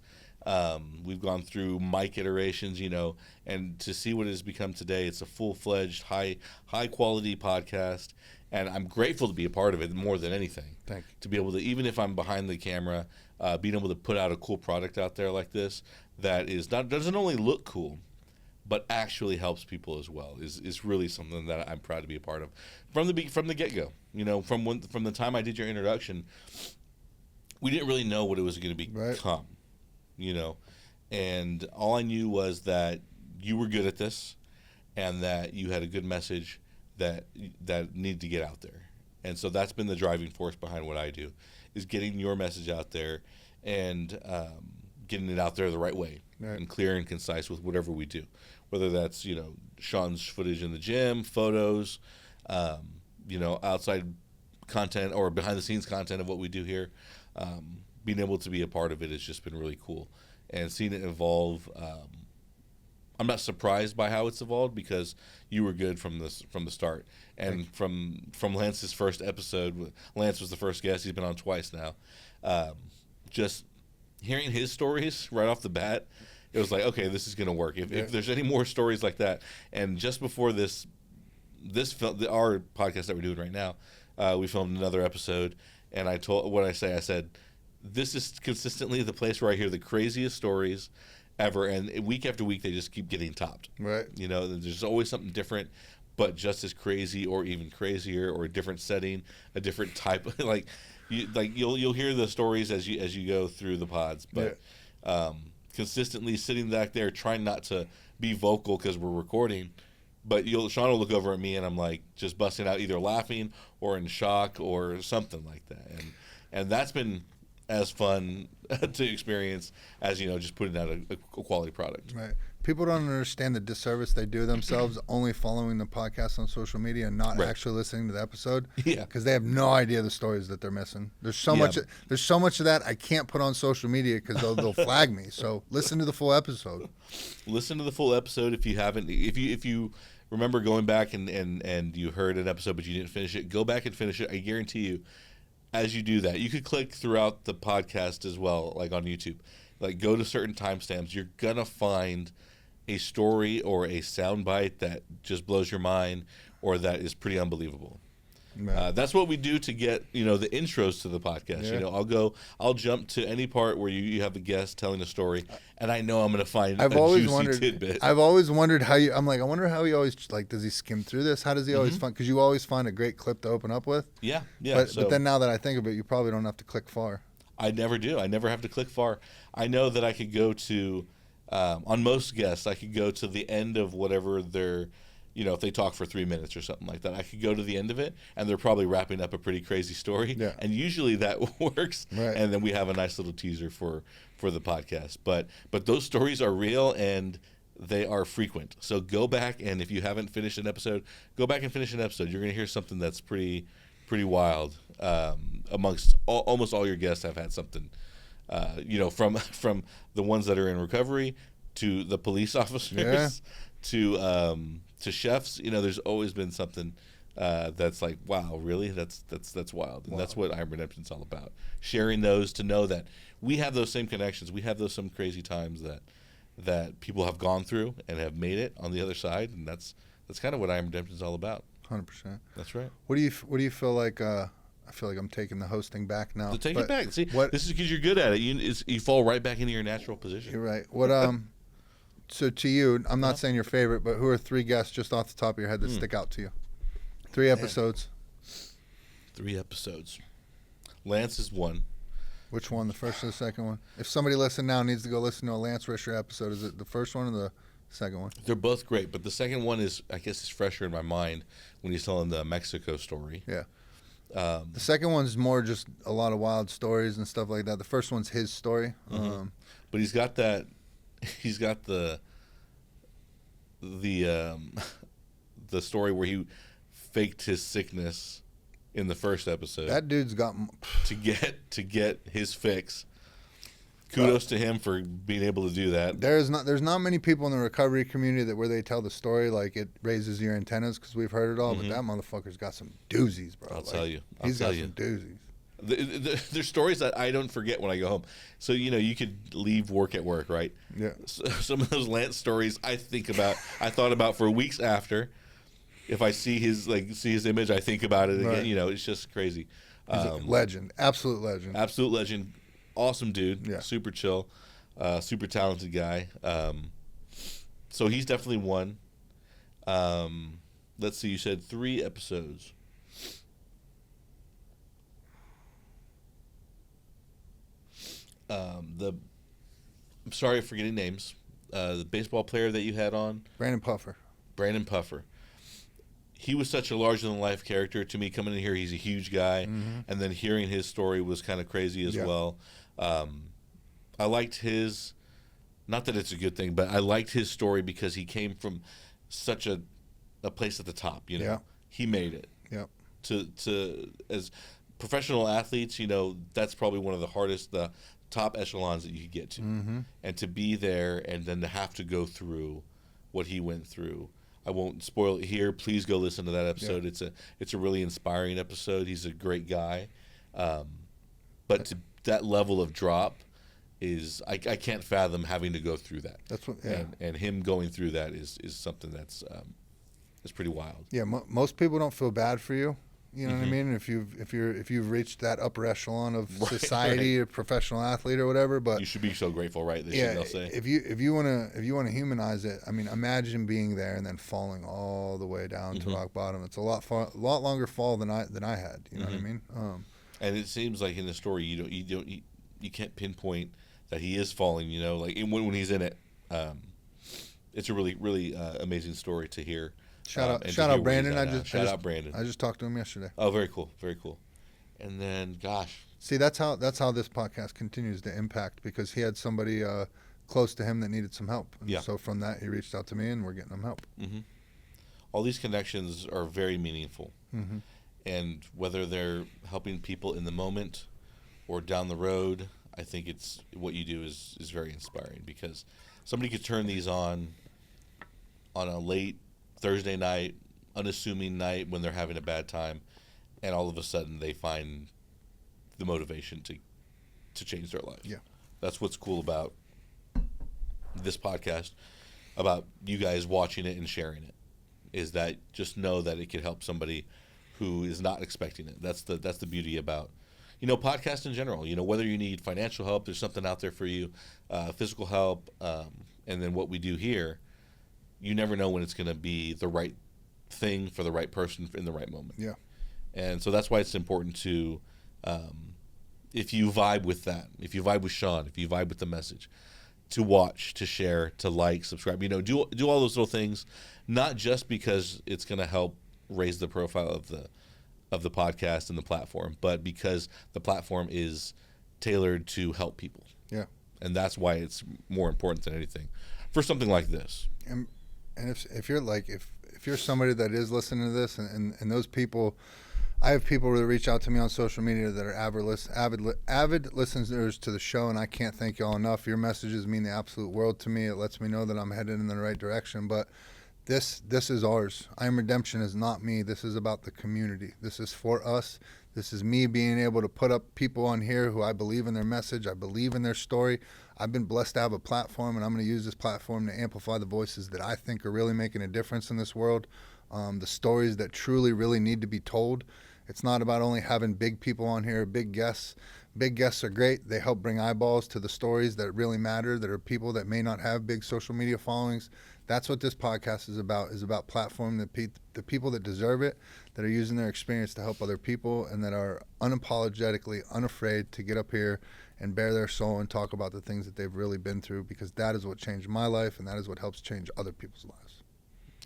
Speaker 2: we've gone through mic iterations, and to see what it has become today, it's a full-fledged, high quality podcast. And I'm grateful to be a part of it more than anything.
Speaker 1: Thank you.
Speaker 2: To be able to, even if I'm behind the camera, being able to put out a cool product out there like this that doesn't only look cool, but actually helps people as well is really something that I'm proud to be a part of from the get-go. From the time I did your introduction, we didn't really know what it was going to become. And all I knew was that you were good at this, and that you had a good message that needed to get out there. And so that's been the driving force behind what I do, is getting your message out there and getting it out there the right way, and clear and concise with whatever we do, whether that's Shawn's footage in the gym, photos, outside content or behind the scenes content of what we do here. Being able to be a part of it has just been really cool, and seeing it evolve. I'm not surprised by how it's evolved, because you were good from the start. And from Lance's first episode, Lance was the first guest. He's been on twice now. Just hearing his stories right off the bat, it was like, okay, this is going to work. If there's any more stories like that. And just before this film, our podcast that we're doing right now, we filmed another episode, and I said, this is consistently the place where I hear the craziest stories ever, and week after week they just keep getting topped.
Speaker 1: Right.
Speaker 2: There's always something different, but just as crazy or even crazier, or a different setting, a different type. You'll hear the stories as you go through the pods, but consistently sitting back there trying not to be vocal because we're recording, but Shawn will look over at me and I'm like just busting out, either laughing or in shock or something like that, and that's been as fun to experience as just putting out a quality product.
Speaker 1: Right. People don't understand the disservice they do themselves only following the podcast on social media and not actually listening to the episode.
Speaker 2: Yeah.
Speaker 1: Because they have no idea the stories that they're missing. There's so much of that I can't put on social media because they'll flag me. So listen to the full episode.
Speaker 2: Listen to the full episode if you haven't. If you remember going back and you heard an episode but you didn't finish it, go back and finish it. I guarantee you, as you do that, you could click throughout the podcast as well, like on YouTube. like go to certain timestamps, you're gonna find a story or a soundbite that just blows your mind or that is pretty unbelievable. That's what we do to get, the intros to the podcast.
Speaker 1: Yeah.
Speaker 2: I'll jump to any part where you have a guest telling a story, and I know I'm going to find
Speaker 1: I've
Speaker 2: a
Speaker 1: always
Speaker 2: juicy
Speaker 1: wondered,
Speaker 2: tidbit.
Speaker 1: I've always wondered how I wonder how he always, like, does he skim through this? How does he always find, because you always find a great clip to open up with.
Speaker 2: Yeah.
Speaker 1: But then now that I think of it, you probably don't have to click far.
Speaker 2: I never do. I never have to click far. I know that I could go to, on most guests, I could go to the end of whatever they're, if they talk for 3 minutes or something like that, I could go to the end of it, and they're probably wrapping up a pretty crazy story.
Speaker 1: Yeah.
Speaker 2: And usually that works.
Speaker 1: Right.
Speaker 2: And then we have a nice little teaser for the podcast. But those stories are real, and they are frequent. So go back, and if you haven't finished an episode, go back and finish an episode. You're going to hear something that's pretty wild. Amongst almost all your guests have had something, from the ones that are in recovery to the police officers to chefs. There's always been something that's like, wow, really? That's wild. And that's what I'm Redemption's all about. Sharing those to know that we have those same connections. We have some crazy times that people have gone through and have made it on the other side, and that's kind of what I'm Redemption's all about.
Speaker 1: 100%.
Speaker 2: That's right.
Speaker 1: What do you feel like? I feel like I'm taking the hosting back now.
Speaker 2: So take it back. See, this is because you're good at it. You fall right back into your natural position.
Speaker 1: You're right. What So to you, I'm not saying your favorite, but who are 3 guests just off the top of your head that stick out to you? 3 episodes.
Speaker 2: 3 episodes. Lance is one.
Speaker 1: Which one? The first or the second one? If somebody listening now needs to go listen to a Lance Risher episode, is it the first one or the second one?
Speaker 2: They're both great, but the second one is fresher in my mind when he's telling the Mexico story.
Speaker 1: Yeah. The second one's more just a lot of wild stories and stuff like that. The first one's his story.
Speaker 2: But he's got that. He's got the story where he faked his sickness in the first episode.
Speaker 1: That dude's got
Speaker 2: to get his fix. Kudos to him for being able to do that.
Speaker 1: There's not many people in the recovery community that where they tell the story like it raises your antennas because we've heard it all. But that motherfucker's got some doozies, bro.
Speaker 2: I'll tell you.
Speaker 1: He's got some doozies.
Speaker 2: There's stories that I don't forget when I go home. So you could leave work at work, right?
Speaker 1: Yeah.
Speaker 2: So some of those Lance stories I thought about for weeks after. If I see his image, I think about it again.
Speaker 1: Right.
Speaker 2: It's just crazy.
Speaker 1: He's a legend, absolute legend.
Speaker 2: Absolute legend. Awesome dude.
Speaker 1: Yeah.
Speaker 2: Super chill. Super talented guy. So he's definitely one. Let's see. You said 3 episodes. I'm sorry for forgetting names. The baseball player that you had on,
Speaker 1: Brandon Puffer.
Speaker 2: He was such a larger-than-life character to me. Coming in here, he's a huge guy, and then hearing his story was kind of crazy as well. I liked his, not that it's a good thing, but I liked his story because he came from such a place at the top.
Speaker 1: Yeah.
Speaker 2: He made it.
Speaker 1: Yeah.
Speaker 2: To as professional athletes, that's probably one of the hardest, the top echelons that you could get to, and to be there and then to have to go through what he went through. I won't spoil it here. Please go listen to that episode. Yeah. It's a really inspiring episode. He's a great guy, but to that level of drop is I can't fathom having to go through that.
Speaker 1: That's what, yeah.
Speaker 2: And him going through that is something that's pretty wild.
Speaker 1: Yeah, most people don't feel bad for you. You know what I mean? If you've reached that upper echelon of society or professional athlete or whatever, but
Speaker 2: you should be so grateful, right?
Speaker 1: They'll say. If you wanna humanize it, I mean, imagine being there and then falling all the way down to rock bottom. It's a lot longer fall than I had. You know what I mean?
Speaker 2: And it seems like in the story you can't pinpoint that he is falling. Like when he's in it, it's a really really amazing story to hear.
Speaker 1: Shout out Brandon.
Speaker 2: Shout out Brandon.
Speaker 1: I just talked to him yesterday.
Speaker 2: Oh, very cool, very cool. And then, gosh,
Speaker 1: see, that's how this podcast continues to impact because he had somebody close to him that needed some help. And so from that, he reached out to me, and we're getting him help.
Speaker 2: All these connections are very meaningful, and whether they're helping people in the moment or down the road, I think it's what you do is very inspiring because somebody could turn these on a late Thursday night, unassuming night when they're having a bad time, and all of a sudden they find the motivation to change their life.
Speaker 1: Yeah.
Speaker 2: That's what's cool about this podcast, about you guys watching it and sharing it, is that just know that it could help somebody who is not expecting it. That's the beauty about, podcasts in general. Whether you need financial help, there's something out there for you, physical help, and then what we do here, you never know when it's going to be the right thing for the right person in the right moment.
Speaker 1: Yeah.
Speaker 2: And so that's why it's important to, if you vibe with that, if you vibe with Shawn, if you vibe with the message, to watch, to share, to like, subscribe, do all those little things, not just because it's going to help raise the profile of the podcast and the platform, but because the platform is tailored to help people.
Speaker 1: Yeah.
Speaker 2: And that's why it's more important than anything for something like this.
Speaker 1: And if you're like, if you're somebody that is listening to this, and those people, I have people that reach out to me on social media that are avid listeners to the show, and I can't thank y'all enough. Your messages mean the absolute world to me. It lets me know that I'm headed in the right direction. But this is ours. I Am Redemption is not me. This is about the community. This is for us. This is me being able to put up people on here who I believe in their message. I believe in their story. I've been blessed to have a platform, and I'm going to use this platform to amplify the voices that I think are really making a difference in this world, the stories that truly, really need to be told. It's not about only having big people on here, big guests. Big guests are great. They help bring eyeballs to the stories that really matter, that are people that may not have big social media followings. That's what this podcast is about platforming the people that deserve it, that are using their experience to help other people, and that are unapologetically unafraid to get up here and bare their soul and talk about the things that they've really been through, because that is what changed my life, and that is what helps change other people's lives.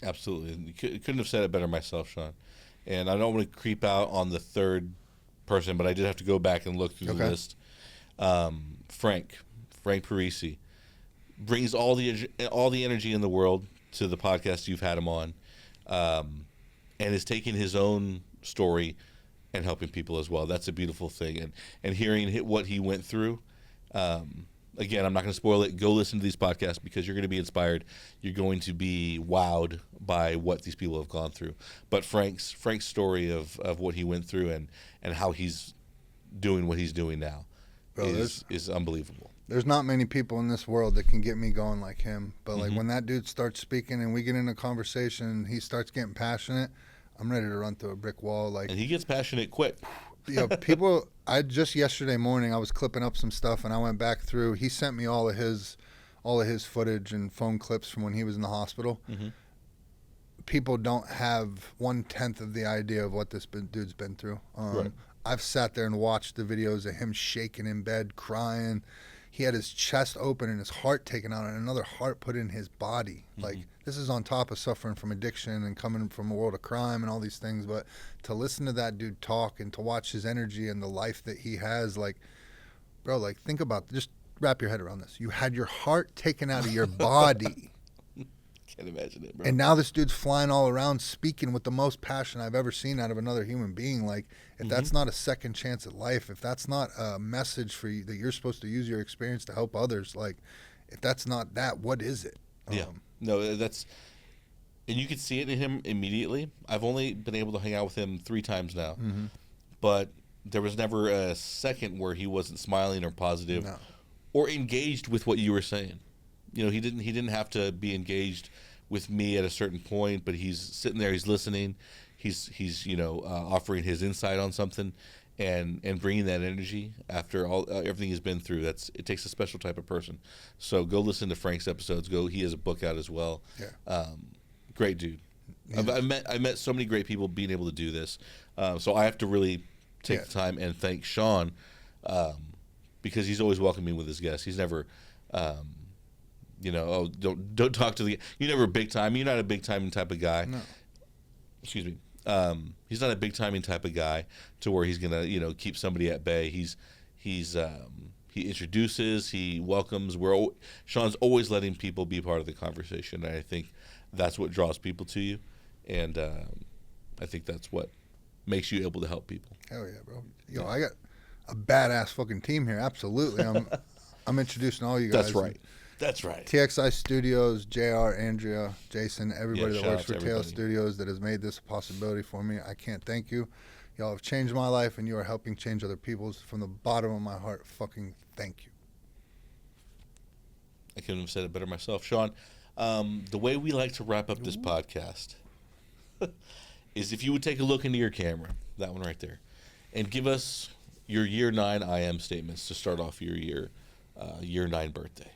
Speaker 2: Absolutely. Couldn't have said it better myself, Shawn. And I don't want to creep out on the third person, but I did have to go back and look through the list. Frank Parisi brings all the energy in the world to the podcast you've had him on, and is taking his own story and helping people as well. That's a beautiful thing. And hearing what he went through, again, I'm not going to spoil it. Go listen to these podcasts, because you're going to be inspired. You're going to be wowed by what these people have gone through. But Frank's story of what he went through and how he's doing what he's doing now is unbelievable.
Speaker 1: There's not many people in this world that can get me going like him. But like when that dude starts speaking and we get in a conversation and he starts getting passionate, I'm ready to run through a brick wall. Like, and
Speaker 2: he gets passionate quick.
Speaker 1: People, yesterday morning I was clipping up some stuff and I went back through. He sent me all of his footage and phone clips from when he was in the hospital. Mm-hmm. People don't have 1/10 of the idea of what this dude's been through. Right. I've sat there and watched the videos of him shaking in bed, crying. He had his chest open and his heart taken out and another heart put in his body. Mm-hmm. Like, this is on top of suffering from addiction and coming from a world of crime and all these things. But to listen to that dude talk and to watch his energy and the life that he has, like, bro, like, think about, just wrap your head around this. You had your heart taken out of your body.
Speaker 2: Can't imagine it, bro.
Speaker 1: And now this dude's flying all around speaking with the most passion I've ever seen out of another human being. Like, if that's not a second chance at life, if that's not a message for you that you're supposed to use your experience to help others, like, if that's not that, what is it?
Speaker 2: Yeah. No, that's, and you could see it in him immediately. I've only been able to hang out with him 3 times now, but there was never a second where he wasn't smiling or positive or engaged with what you were saying. He didn't have to be engaged with me at a certain point, but he's sitting there, he's listening, he's offering his insight on something, and bringing that energy after everything he's been through. It takes a special type of person. So go listen to Frank's episodes. He has a book out as well. Yeah. Great dude. Yeah. I met so many great people being able to do this. So I have to really take the time and thank Shawn, because he's always welcoming with his guests. He's never don't talk to the, you're never big time. You're not a big timing type of guy. No. Excuse me. He's not a big timing type of guy to where he's gonna keep somebody at bay. He introduces, he welcomes. Shawn's always letting people be part of the conversation, and I think that's what draws people to you, and I think that's what makes you able to help people.
Speaker 1: Hell yeah, bro. I got a badass fucking team here. Absolutely. I'm introducing all you guys.
Speaker 2: That's right.
Speaker 1: TXi Studios, JR, Andrea, Jason, everybody that works for TXi Studios that has made this a possibility for me. I can't thank you. Y'all have changed my life, and you are helping change other people's. From the bottom of my heart, fucking thank you.
Speaker 2: I couldn't have said it better myself. Shawn, the way we like to wrap up this podcast is if you would take a look into your camera, that one right there, and give us your year 9 I am statements to start off your year 9 birthday.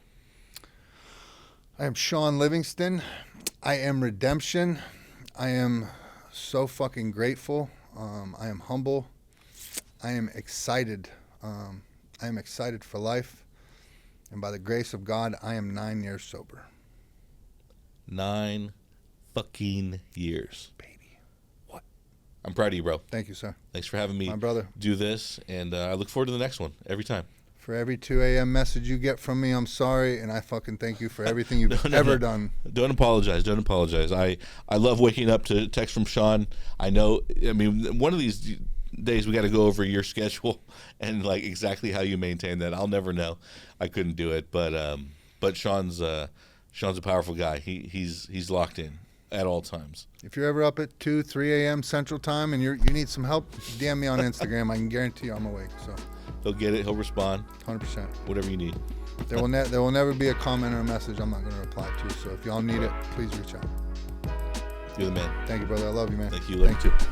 Speaker 1: I am Shawn Livingston. I am redemption. I am so fucking grateful. I am humble. I am excited. I am excited for life. And by the grace of God, I am 9 years sober.
Speaker 2: 9 fucking years.
Speaker 1: Baby. What?
Speaker 2: I'm proud of you, bro.
Speaker 1: Thank you, sir.
Speaker 2: Thanks for having me
Speaker 1: My brother.
Speaker 2: do this, and I look forward to the next one every time.
Speaker 1: For every 2 a.m. message you get from me, I'm sorry, and I fucking thank you for everything you've ever done.
Speaker 2: Don't apologize. Don't apologize. I love waking up to text from Shawn. I mean, one of these days we got to go over your schedule and like exactly how you maintain that. I'll never know. I couldn't do it, but Shawn's a powerful guy. He's locked in at all times.
Speaker 1: If you're ever up at 2, 3 a.m. Central Time and you need some help, DM me on Instagram. I can guarantee you I'm awake. So
Speaker 2: He'll get it. He'll respond.
Speaker 1: 100%.
Speaker 2: Whatever you need.
Speaker 1: There will never be a comment or a message I'm not going to reply to. So if y'all need it, please reach out.
Speaker 2: You're the man.
Speaker 1: Thank you, brother. I love you, man.
Speaker 2: Thank you. Love you too.